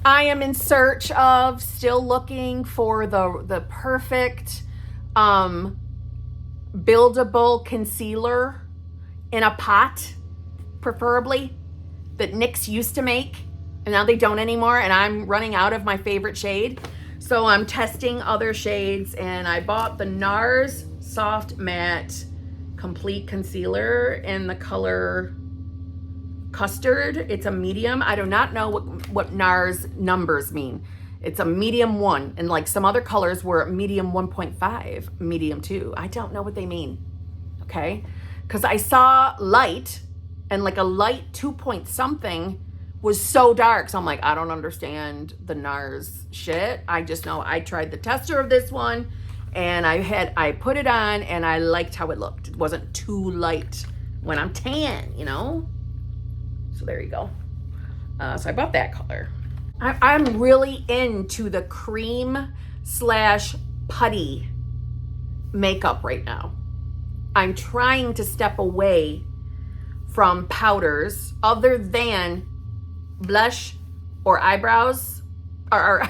[SPEAKER 1] I am in search of, still looking for the perfect buildable concealer in a pot, preferably, that NYX used to make, and now they don't anymore, and I'm running out of my favorite shade. So I'm testing other shades, and I bought the NARS Soft Matte Complete Concealer in the color Custard. It's a medium. I do not know what NARS numbers mean. It's a medium 1, and like some other colors were medium 1.5, medium 2. I don't know what they mean, okay? Because I saw light, and like a light 2 point something was so dark. So I'm like, I don't understand the NARS shit. I just know I tried the tester of this one, and I put it on, and I liked how it looked. It wasn't too light when I'm tan, you know? So there you go. So I bought that color. I'm really into the cream / putty makeup right now. I'm trying to step away from powders other than blush or eyebrows or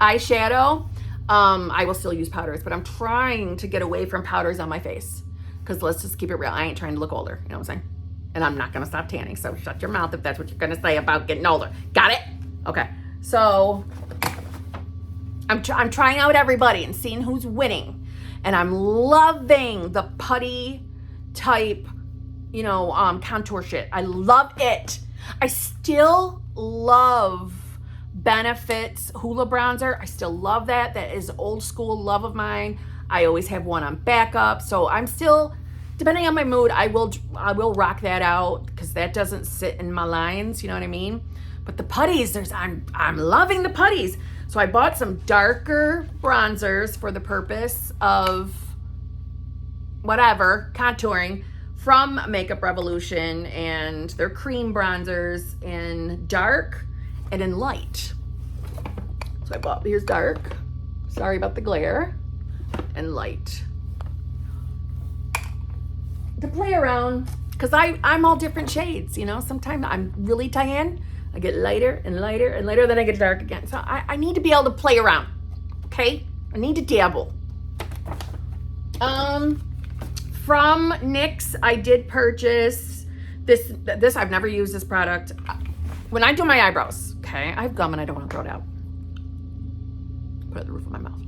[SPEAKER 1] eyeshadow. I will still use powders, but I'm trying to get away from powders on my face, because let's just keep it real. I ain't trying to look older, you know what I'm saying? And I'm not going to stop tanning, so shut your mouth if that's what you're going to say about getting older. Got it? Okay. So I'm trying out everybody and seeing who's winning. And I'm loving the putty type, you know, contour shit. I love it. I still love Benefit's Hula Bronzer. I still love that. That is old school love of mine. I always have one on backup. So I'm still, depending on my mood, I will rock that out, because that doesn't sit in my lines, you know what I mean? But the putties, I'm loving the putties. So I bought some darker bronzers for the purpose of whatever, contouring, from Makeup Revolution, and they're cream bronzers in dark and in light. So I bought, here's dark, sorry about the glare, and light. To play around, because I'm all different shades, you know. Sometimes I'm really tan, I get lighter and lighter and lighter, then I get dark again. So I need to be able to play around, okay? I need to dabble. From NYX, I did purchase this. I've never used this product. When I do my eyebrows, okay? I have gum and I don't want to throw it out. Put it at the roof of my mouth.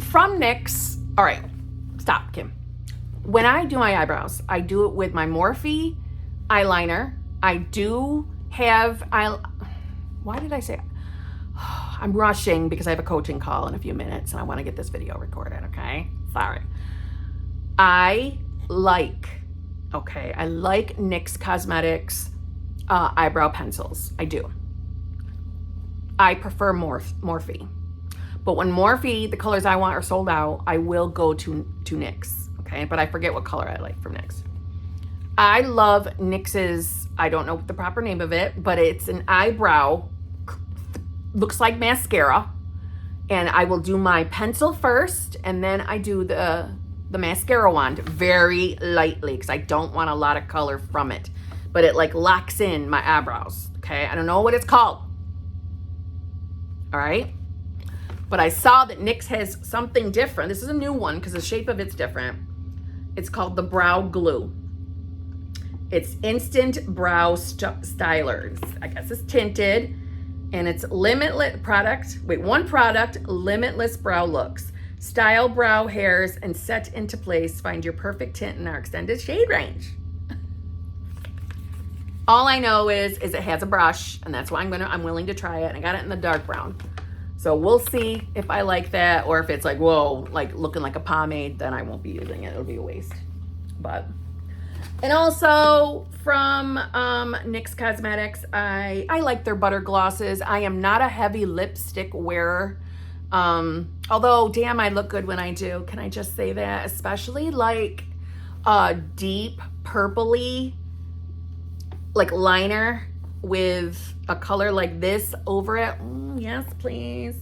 [SPEAKER 1] From NYX, all right, stop, Kim. When I do my eyebrows, I do it with my Morphe eyeliner. I do have why did I say, I'm rushing because I have a coaching call in a few minutes and I want to get this video recorded, okay? Sorry. I like NYX Cosmetics eyebrow pencils. I do. I prefer Morphe. But when Morphe, the colors I want are sold out, I will go to NYX, okay? But I forget what color I like from NYX. I love NYX's, I don't know the proper name of it, but it's an eyebrow, looks like mascara. And I will do my pencil first, and then I do the mascara wand very lightly because I don't want a lot of color from it. But it like locks in my eyebrows, okay? I don't know what it's called. All right? But I saw that NYX has something different. This is a new one because the shape of it's different. It's called the Brow Glue. It's Instant Brow Stylers. I guess it's tinted. And it's limitless product. One product, limitless brow looks. Style brow hairs and set into place. Find your perfect tint in our extended shade range. All I know is it has a brush, and that's why I'm willing to try it. And I got it in the dark brown. So we'll see if I like that, or if it's like, whoa, like looking like a pomade, then I won't be using it. It'll be a waste. But, and also from NYX Cosmetics, I like their butter glosses. I am not a heavy lipstick wearer. Although, damn, I look good when I do. Can I just say that? Especially like a deep purpley, like liner with a color like this over it. Yes, please.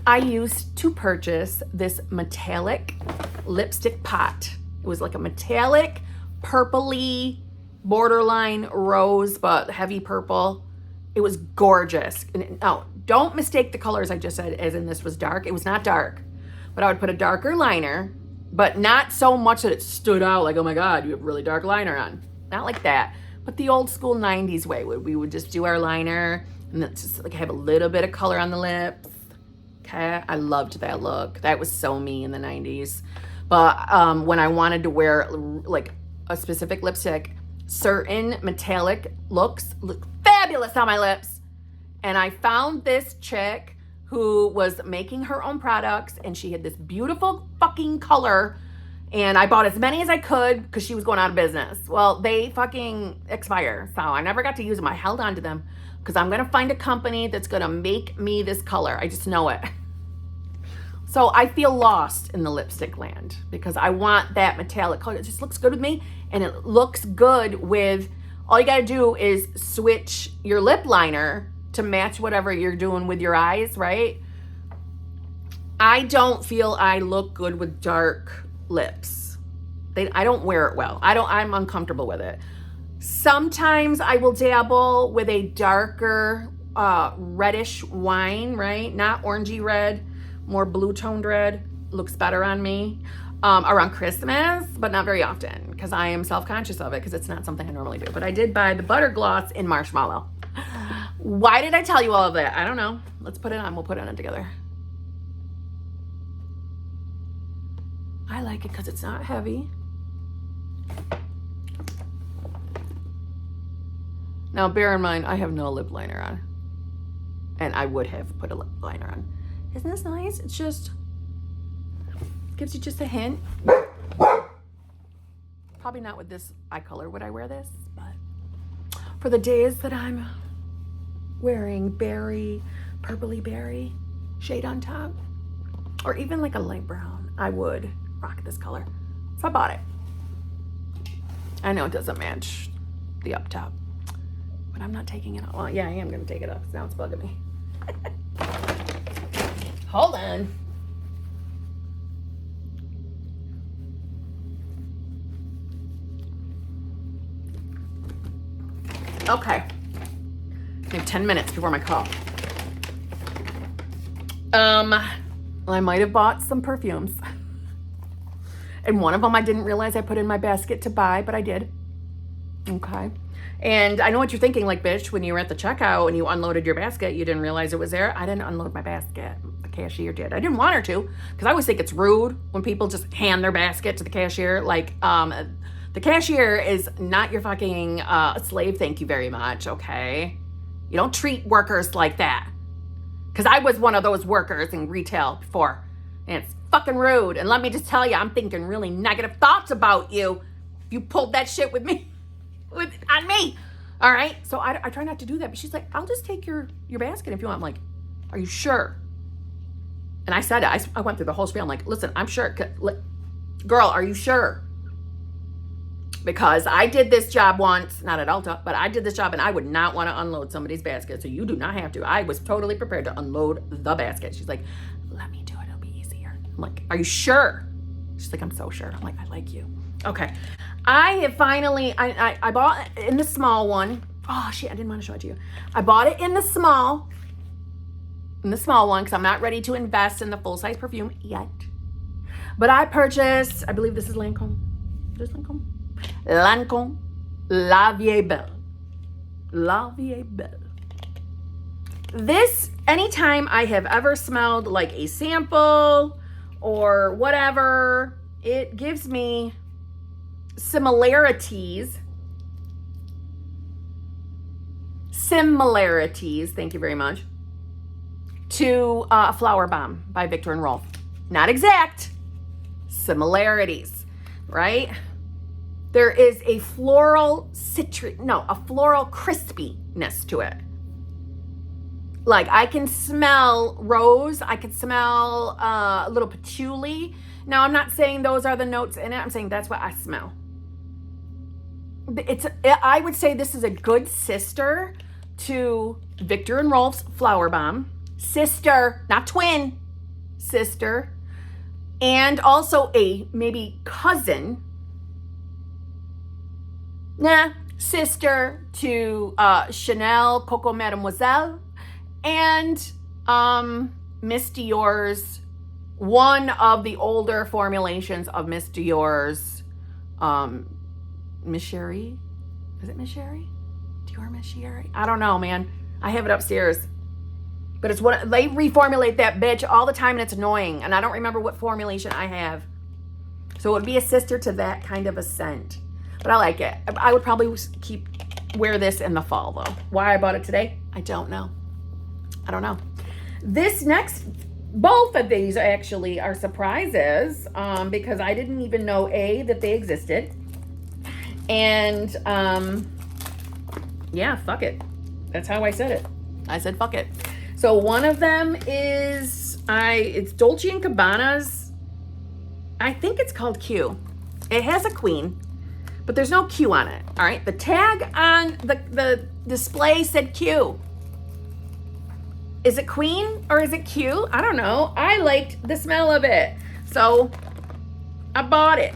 [SPEAKER 1] I used to purchase this metallic lipstick pot. It was like a metallic, purpley, borderline rose, but heavy purple. It was gorgeous. And no, don't mistake the colors I just said as in this was dark. It was not dark. But I would put a darker liner, but not so much that it stood out like, oh my God, you have really dark liner on. Not like that. But the old school 90s way, we would just do our liner and then just like have a little bit of color on the lips. Okay, I loved that look. That was so me in the 90s. But when I wanted to wear like a specific lipstick, certain metallic looks look fabulous on my lips. And I found this chick who was making her own products, and she had this beautiful fucking color. And I bought as many as I could because she was going out of business. Well, they fucking expire. So I never got to use them. I held on to them because I'm going to find a company that's going to make me this color. I just know it. So I feel lost in the lipstick land because I want that metallic color. It just looks good with me. And it looks good with, all you got to do is switch your lip liner to match whatever you're doing with your eyes, right? I don't feel I look good with dark lips. I don't wear it well. I'm uncomfortable with it. Sometimes I will dabble with a darker reddish wine, right? Not orangey red, more blue toned red. Looks better on me around Christmas, but not very often because I am self-conscious of it because it's not something I normally do. But I did buy the butter gloss in marshmallow. Why did I tell you all of that? I don't know. Let's put it on. We'll put it on together. I like it because it's not heavy. Now, bear in mind, I have no lip liner on. And I would have put a lip liner on. Isn't this nice? It's just, gives you just a hint. Probably not with this eye color would I wear this, but for the days that I'm wearing berry, purpley berry shade on top, or even like a light brown, I would rock this color. So I bought it. I know it doesn't match the up top, but I'm not taking it off. Well, yeah, I am going to take it off because now it's bugging me. Hold on. Okay. I have 10 minutes before my call. I might have bought some perfumes. And one of them I didn't realize I put in my basket to buy, but I did. Okay. And I know what you're thinking, like, bitch, when you were at the checkout and you unloaded your basket, you didn't realize it was there. I didn't unload my basket. The cashier did. I didn't want her to, because I always think it's rude when people just hand their basket to the cashier. Like, the cashier is not your fucking slave, thank you very much, okay? You don't treat workers like that. Because I was one of those workers in retail before. And it's fucking rude. And let me just tell you, I'm thinking really negative thoughts about you. You pulled that shit with me. On me. All right? So I try not to do that. But she's like, I'll just take your basket if you want. I'm like, are you sure? And I said it. I went through the whole spiel. I'm like, listen, I'm sure. Girl, are you sure? Because I did this job once, not at Ulta, but I did this job and I would not want to unload somebody's basket. So you do not have to. I was totally prepared to unload the basket. She's like, let me do it. It'll be easier. I'm like, are you sure? She's like, I'm so sure. I'm like, I like you. Okay. I have finally, I bought in the small one. Oh shit, I didn't want to show it to you. I bought it in the small one because I'm not ready to invest in the full-size perfume yet. But I purchased, I believe this is Lancome. Is this Lancome? Lancome La Vieille Belle. La Vieille Belle. This, anytime I have ever smelled like a sample or whatever, it gives me similarities, thank you very much, to Flower Bomb by Viktor and Rolf. Not exact, similarities, right? There is a floral crispiness to it. Like I can smell rose, I can smell a little patchouli. Now I'm not saying those are the notes in it, I'm saying that's what I smell. I would say this is a good sister to Viktor and Rolf's Flower Bomb. Sister, not twin, sister. And also a maybe cousin. Sister to Chanel Coco Mademoiselle and Miss Dior's, one of the older formulations of Miss Dior's Miss Sherry. Is it Miss Sherry? Dior Miss Sherry? I don't know, man. I have it upstairs. But it's what they reformulate that bitch all the time and it's annoying. And I don't remember what formulation I have. So it would be a sister to that kind of a scent. But I like it. I would probably wear this in the fall though. Why I bought it today? I don't know. This next, both of these actually are surprises because I didn't even know that they existed. And yeah, fuck it. That's how I said it. I said fuck it. So one of them is it's Dolce & Gabbana's. I think it's called Q. It has a queen, but there's no Q on it. All right. The tag on the display said Q. Is it queen or is it Q? I don't know. I liked the smell of it. So I bought it.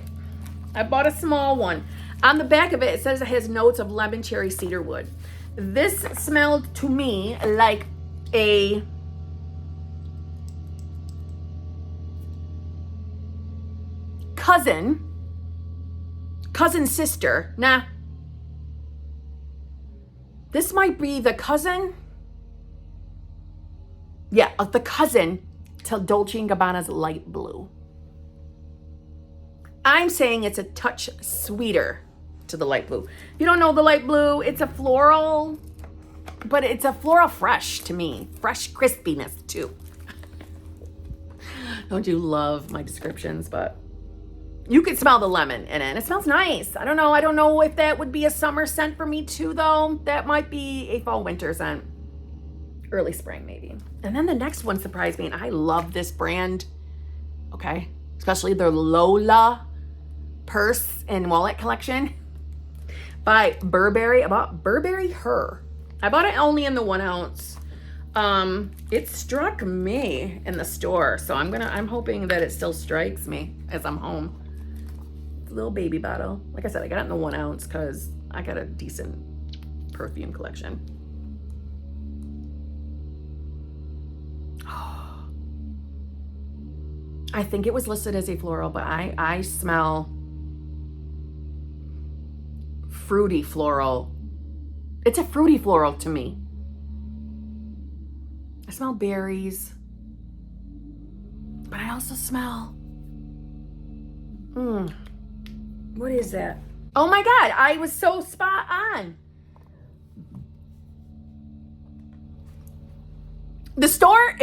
[SPEAKER 1] I bought a small one. On the back of it, it says it has notes of lemon, cherry, cedarwood. This smelled to me like a cousin sister. Nah. This might be the cousin. Yeah, the cousin to Dolce & Gabbana's light blue. I'm saying it's a touch sweeter to the light blue. If you don't know the light blue, it's a floral, but it's a floral fresh to me. Fresh crispiness too. Don't you love my descriptions? But you can smell the lemon in it. It smells nice. I don't know if that would be a summer scent for me too though. That might be a fall winter scent. Early spring maybe. And then the next one surprised me, and I love this brand. Okay. Especially their Lola purse and wallet collection by Burberry. I bought Burberry Her. I bought it only in the 1 ounce. It struck me in the store, so I'm hoping that it still strikes me as I'm home. It's a little baby bottle. Like I said, I got it in the 1 ounce because I got a decent perfume collection. I think it was listed as a floral, but I smell fruity floral. It's a fruity floral to me. I smell berries, but I also smell, what is that? Oh my God, I was so spot on. The store,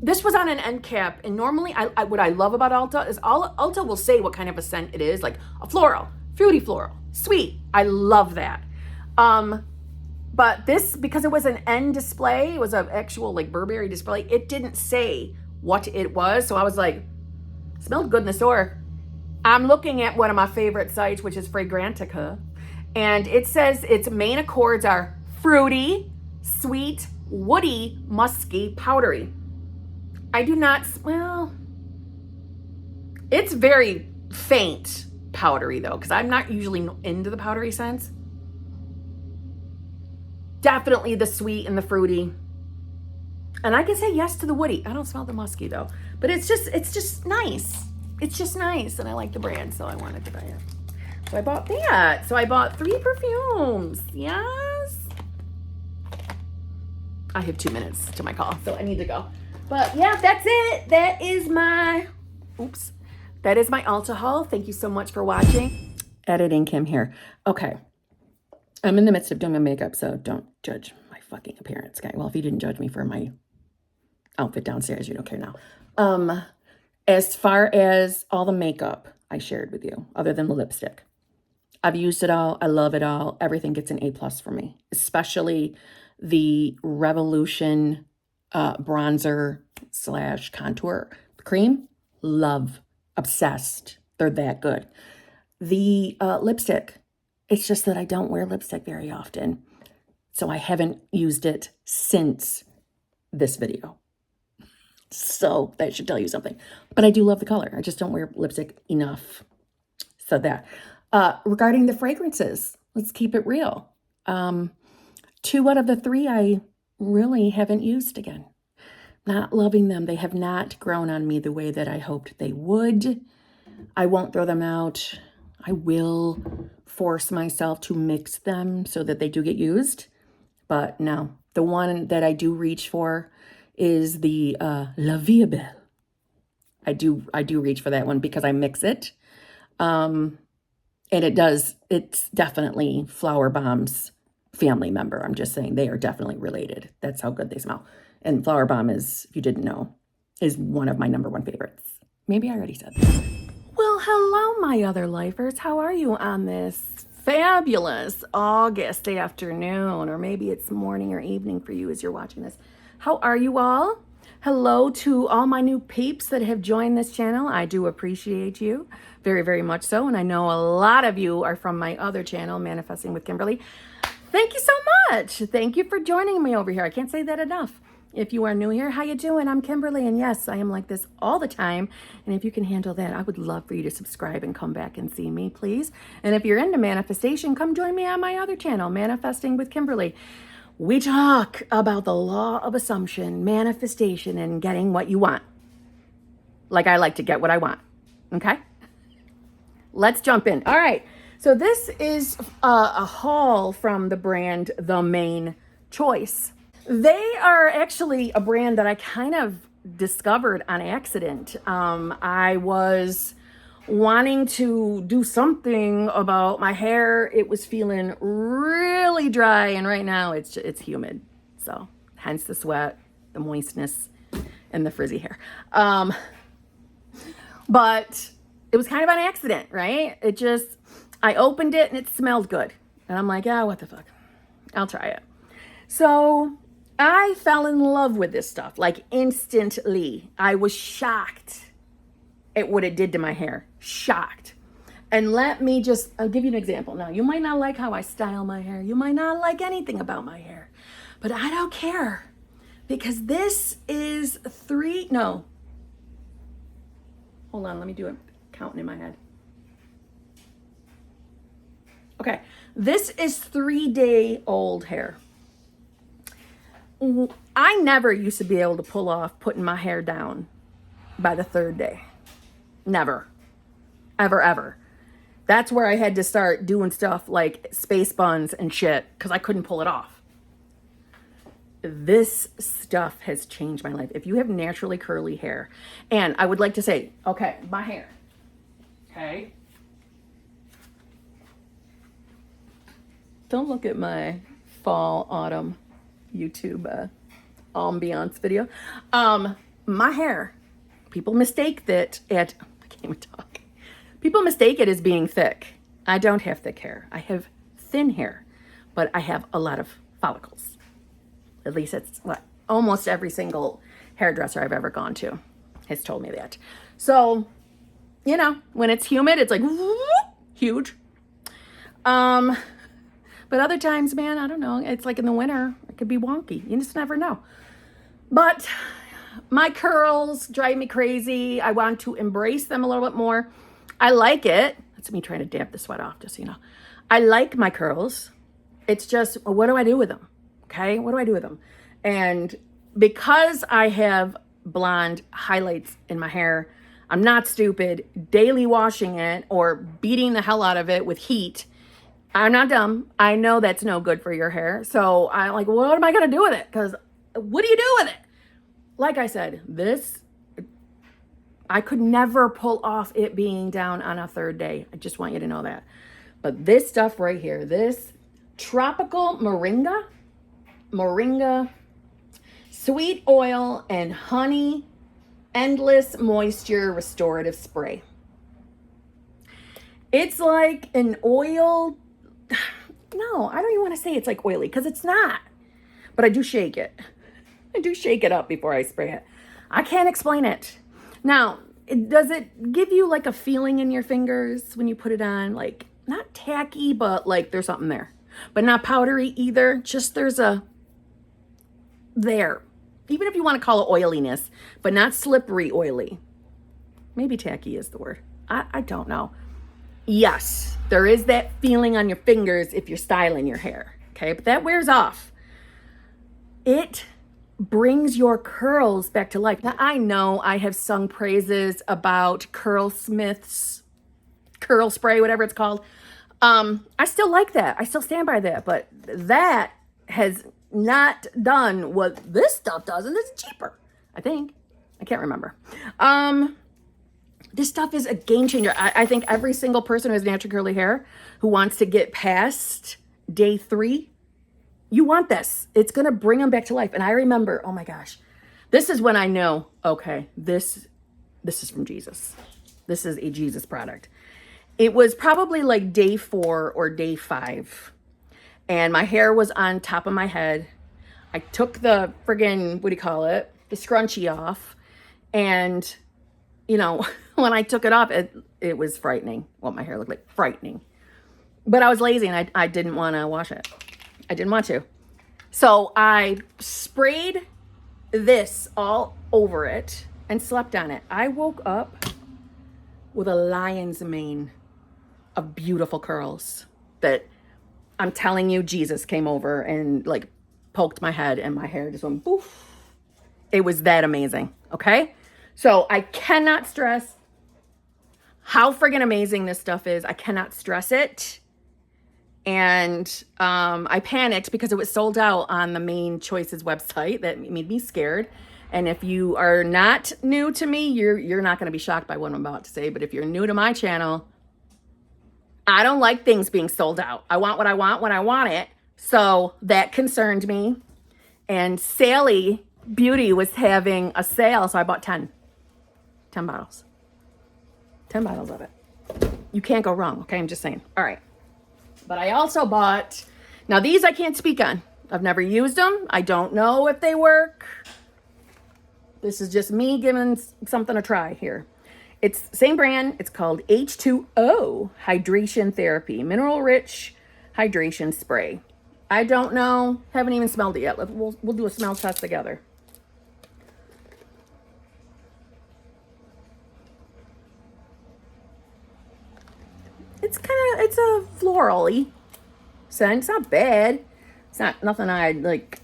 [SPEAKER 1] this was on an end cap, and normally what I love about Ulta is Ulta will say what kind of a scent it is, like a floral, fruity floral, sweet. I love that. But this, because it was an end display, it was an actual like Burberry display, it didn't say what it was. So I was like, it smelled good in the store. I'm looking at one of my favorite sites, which is Fragrantica, and it says its main accords are fruity, sweet, woody, musky, powdery. I do not smell. It's very faint powdery though, because I'm not usually into the powdery scents. Definitely the sweet and the fruity. And I can say yes to the woody. I don't smell the musky though, but it's just nice. It's just nice, and I like the brand, so I wanted to buy it. So I bought that. So I bought 3 perfumes. Yes. I have 2 minutes to my call, so I need to go. But yeah, that's it. That is my Ulta haul. Thank you so much for watching. Editing Kim here. Okay. I'm in the midst of doing my makeup, so don't judge my fucking appearance, okay? Well, if you didn't judge me for my outfit downstairs, you don't care now. As far as all the makeup I shared with you, other than the lipstick, I've used it all. I love it all. Everything gets an A+ for me, especially the Revolution bronzer / contour cream. Love. Obsessed. They're that good. The lipstick, it's just that I don't wear lipstick very often, so I haven't used it since this video. So that should tell you something. But I do love the color. I just don't wear lipstick enough. So that. Regarding the fragrances, let's keep it real. 2 out of the 3 I really haven't used again. Not loving them. They have not grown on me the way that I hoped they would. I won't throw them out. I will force myself to mix them so that they do get used. But no, the one that I do reach for is the La Vie Belle. I do reach for that one because I mix it. And it's definitely Flower Bomb's family member. I'm just saying they are definitely related. That's how good they smell. And Flower Bomb is, if you didn't know, is one of my #1 favorites. Maybe I already said that. Well, hello, my other lifers. How are you on this fabulous August afternoon? Or maybe it's morning or evening for you as you're watching this. How are you all? Hello to all my new peeps that have joined this channel. I do appreciate you very, very much so. And I know a lot of you are from my other channel, Manifesting with Kimberly. Thank you so much. Thank you for joining me over here. I can't say that enough. If you are new here, how you doing? I'm Kimberly, and yes, I am like this all the time. And if you can handle that, I would love for you to subscribe and come back and see me, please. And if you're into manifestation, come join me on my other channel, Manifesting with Kimberly. We talk about the law of assumption, manifestation, and getting what you want. Like I like to get what I want. Okay? Let's jump in. All right. So this is a haul from the brand The Main Choice. They are actually a brand that I kind of discovered on accident. I was wanting to do something about my hair. It was feeling really dry, and right now it's humid. So hence the sweat, the moistness, and the frizzy hair. But it was kind of on accident, right? I opened it and it smelled good. And I'm like, what the fuck? I'll try it. So I fell in love with this stuff, like instantly. I was shocked at what it did to my hair. Shocked. And I'll give you an example. Now, you might not like how I style my hair. You might not like anything about my hair. But I don't care. Because this is hold on, let me do it counting in my head. Okay, this is 3-day-old hair. I never used to be able to pull off putting my hair down by the 3rd day. Never. Ever, ever. That's where I had to start doing stuff like space buns and shit because I couldn't pull it off. This stuff has changed my life. If you have naturally curly hair, and I would like to say, okay, my hair. Okay. Don't look at my fall, autumn YouTube ambiance video. My hair, people mistake that I can't even talk. People mistake it as being thick. I don't have thick hair. I have thin hair, but I have a lot of follicles. At least it's what almost every single hairdresser I've ever gone to has told me that. So, you know, when it's humid, it's like whoop, huge. But other times, man, I don't know. It's like in the winter, it could be wonky. You just never know. But my curls drive me crazy. I want to embrace them a little bit more. I like it. That's me trying to damp the sweat off, just so you know. I like my curls. It's just, what do I do with them? Okay, what do I do with them? And because I have blonde highlights in my hair, I'm not stupid. Daily washing it or beating the hell out of it with heat. I'm not dumb. I know that's no good for your hair. So I'm like, what am I going to do with it? Because what do you do with it? Like I said, this, I could never pull off it being down on a third day. I just want you to know that. But this stuff right here, this tropical moringa, sweet oil and honey, endless moisture restorative spray. It's like an oil. No, I don't even want to say it's like oily because it's not. But I do shake it. I do shake it up before I spray it. I can't explain it. Now, does it give you like a feeling in your fingers when you put it on? Like not tacky, but like there's something there. But not powdery either. Just there's a there. Even if you want to call it oiliness, but not slippery oily. Maybe tacky is the word. I don't know. Yes, there is that feeling on your fingers if you're styling your hair, okay? But that wears off. It brings your curls back to life. Now, I know I have sung praises about Curlsmith's curl spray, whatever it's called. I still like that. I still stand by that, but that has not done what this stuff does, and it's cheaper, I think. I can't remember. This stuff is a game changer. I think every single person who has natural curly hair who wants to get past day 3, you want this. It's going to bring them back to life. And I remember, oh my gosh, this is when I know, okay, this is from Jesus. This is a Jesus product. It was probably like day 4 or day 5. And my hair was on top of my head. I took the friggin', what do you call it? The scrunchie off. And, you know, when I took it off, it was frightening what my hair looked like. Frightening. But I was lazy and I didn't want to wash it. I didn't want to. So I sprayed this all over it and slept on it. I woke up with a lion's mane of beautiful curls that I'm telling you, Jesus came over and like poked my head and my hair just went poof. It was that amazing. Okay. So I cannot stress how friggin' amazing this stuff is. I cannot stress it. And I panicked because it was sold out on the Main Choices website. That made me scared. And if you are not new to me, you're not going to be shocked by what I'm about to say. But if you're new to my channel, I don't like things being sold out. I want what I want when I want it. So that concerned me. And Sally Beauty was having a sale. So I bought 10 bottles. 10 bottles of it. You can't go wrong. Okay, I'm just saying. All right. But I also bought, now these I can't speak on. I've never used them. I don't know if they work. This is just me giving something a try here. It's same brand. It's called H2O Hydration Therapy. Mineral Rich Hydration Spray. I don't know. Haven't even smelled it yet. We'll do a smell test together. It's a floral-y scent. It's not bad. It's not nothing I'd like,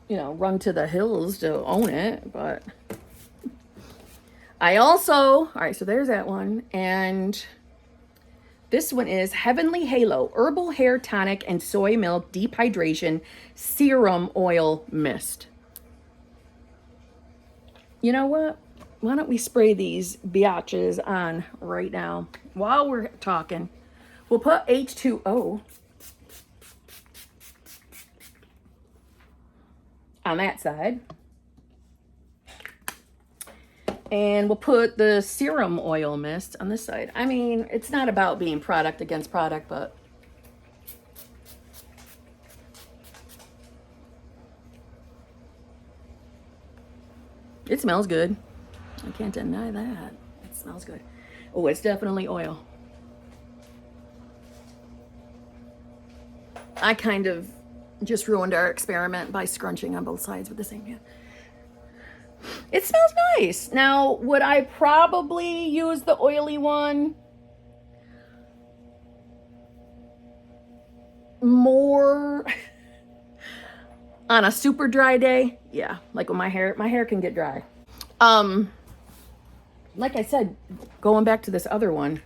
[SPEAKER 1] you know, run to the hills to own it, but I also, all right, so there's that one. And this one is Heavenly Halo Herbal Hair Tonic and Soy Milk Deep Hydration Serum Oil Mist. You know what? Why don't we spray these biatches on right now while we're talking? We'll put H2O. on that side. And we'll put the serum oil mist on this side. I mean, it's not about being product against product, but it smells good. I can't deny that. It smells good. Oh, it's definitely oil. I kind of just ruined our experiment by scrunching on both sides with the same hand. It smells nice. Now, would I probably use the oily one more on a super dry day? Yeah, like when my hair can get dry. Like I said, going back to this other one,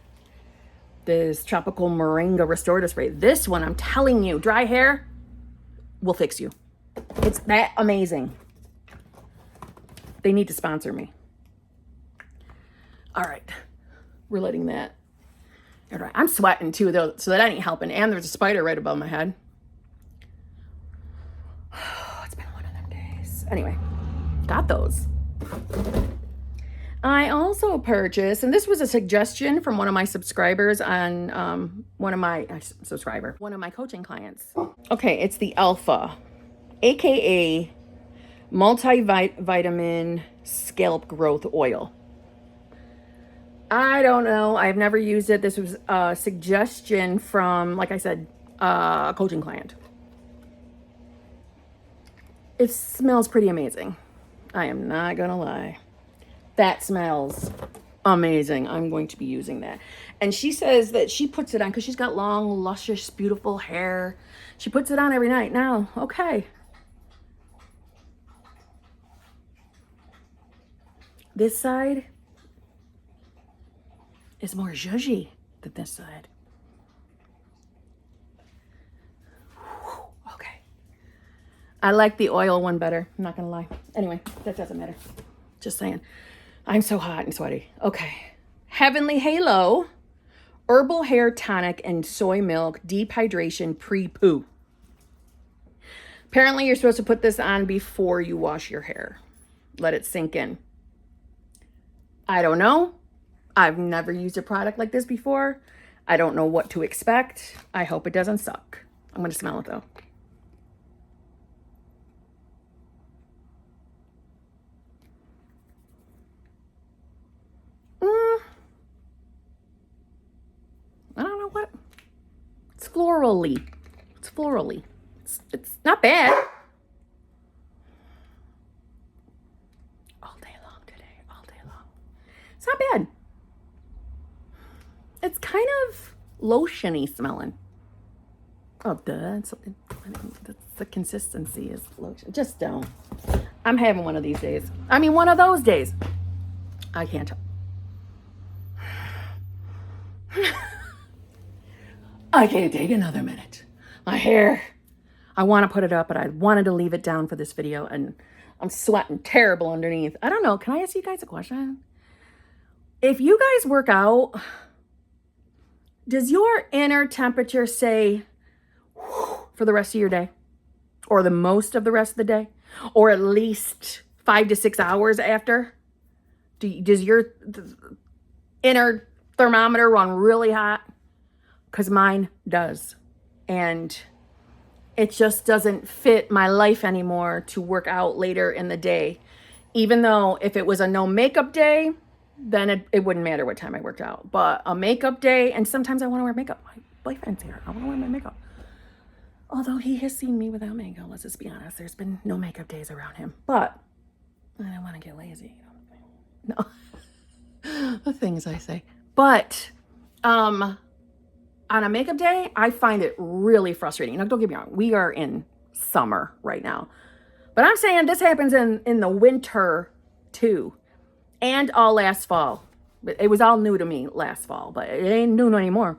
[SPEAKER 1] this tropical moringa restorative spray. This one, I'm telling you, dry hair will fix you. It's that amazing. They need to sponsor me. All right, we're letting that. All right, I'm sweating too, though, so that ain't helping. And there's a spider right above my head. It's been one of them days. Anyway, got those. I also purchased, and this was a suggestion from one of my subscribers on one of my coaching clients. Okay, it's the Alpha, aka multivitamin scalp growth oil. I don't know. I've never used it. This was a suggestion from, like I said, a coaching client. It smells pretty amazing. I am not gonna lie. That smells amazing. I'm going to be using that. And she says that she puts it on because she's got long, luscious, beautiful hair. She puts it on every night. Now, okay. This side is more zhuzhy than this side. Okay. I like the oil one better. I'm not going to lie. Anyway, that doesn't matter. Just saying. I'm so hot and sweaty. Okay. Heavenly Halo Herbal Hair Tonic and Soy Milk Deep Hydration Pre-Poo. Apparently, you're supposed to put this on before you wash your hair. Let it sink in. I don't know. I've never used a product like this before. I don't know what to expect. I hope it doesn't suck. I'm going to smell it, though. I don't know what. It's florally. It's florally. It's not bad. All day long today. All day long. It's not bad. It's kind of lotiony smelling. Oh, duh. The consistency is lotion. Just don't. I'm having one of these days. I mean, one of those days. I can't tell. I can't take another minute. My hair, I want to put it up, but I wanted to leave it down for this video, and I'm sweating terrible underneath. I don't know. Can I ask you guys a question? If you guys work out, does your inner temperature say for the rest of your day? Or the most of the rest of the day? Or at least 5 to 6 hours after? Does your inner thermometer run really hot? Because mine does. And it just doesn't fit my life anymore to work out later in the day. Even though if it was a no makeup day, then it wouldn't matter what time I worked out. But a makeup day, and sometimes I want to wear makeup. My boyfriend's here. I want to wear my makeup. Although he has seen me without makeup, let's just be honest. There's been no makeup days around him. But I don't want to get lazy. No. The things I say. But on a makeup day, I find it really frustrating. Now, don't get me wrong. We are in summer right now. But I'm saying this happens in the winter too. And all last fall. It was all new to me last fall, but it ain't new anymore.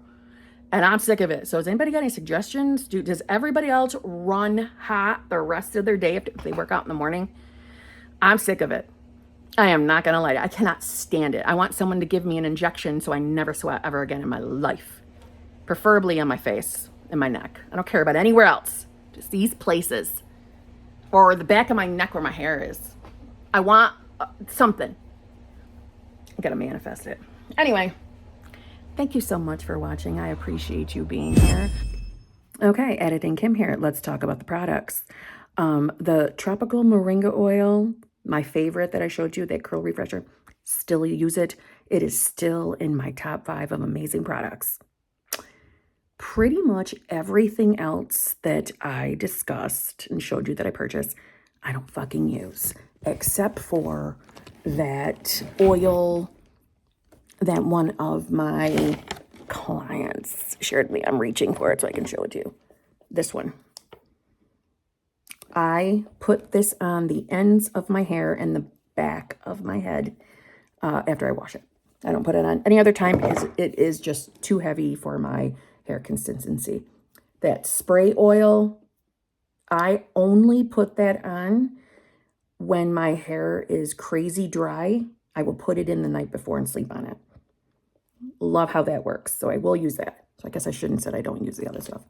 [SPEAKER 1] And I'm sick of it. So has anybody got any suggestions? Does everybody else run hot the rest of their day if they work out in the morning? I'm sick of it. I am not going to lie. I cannot stand it. I want someone to give me an injection so I never sweat ever again in my life. Preferably on my face and my neck. I don't care about anywhere else. Just these places. or the back of my neck where my hair is. I want something. I gotta manifest it. Anyway, thank you so much for watching. I appreciate you being here. Okay, Editing Kim here. Let's talk about the products. The Tropical Moringa Oil, my favorite that I showed you, that curl refresher, still use it. It is still in my top 5 of amazing products. Pretty much everything else that I discussed and showed you that I purchased, I don't fucking use, except for that oil that one of my clients shared me. I'm reaching for it so I can show it to you. This one. I put this on the ends of my hair and the back of my head after I wash it. I don't put it on any other time because it is just too heavy for my hair consistency. That spray oil, I only put that on when my hair is crazy dry. I will put it in the night before and sleep on it. Love how that works. So I will use that. So I guess I shouldn't have said I don't use the other stuff.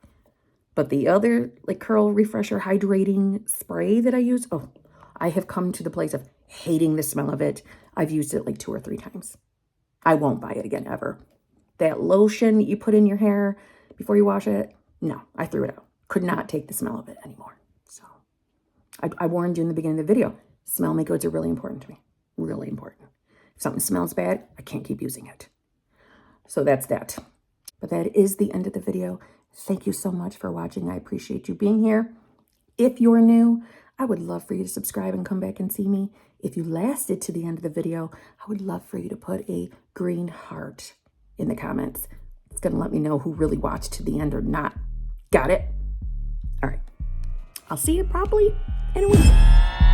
[SPEAKER 1] But the other like curl refresher hydrating spray that I use, oh, I have come to the place of hating the smell of it. I've used it like 2 or 3 times. I won't buy it again ever. That lotion you put in your hair before you wash it, no, I threw it out. Could not take the smell of it anymore. So I warned you in the beginning of the video, smell my goods are really important to me. Really important. If something smells bad, I can't keep using it. So that's that. But that is the end of the video. Thank you so much for watching. I appreciate you being here. If you're new, I would love for you to subscribe and come back and see me. If you lasted to the end of the video, I would love for you to put a green heart in the comments. It's going to let me know who really watched to the end or not. Got it? All right. I'll see you probably in a week.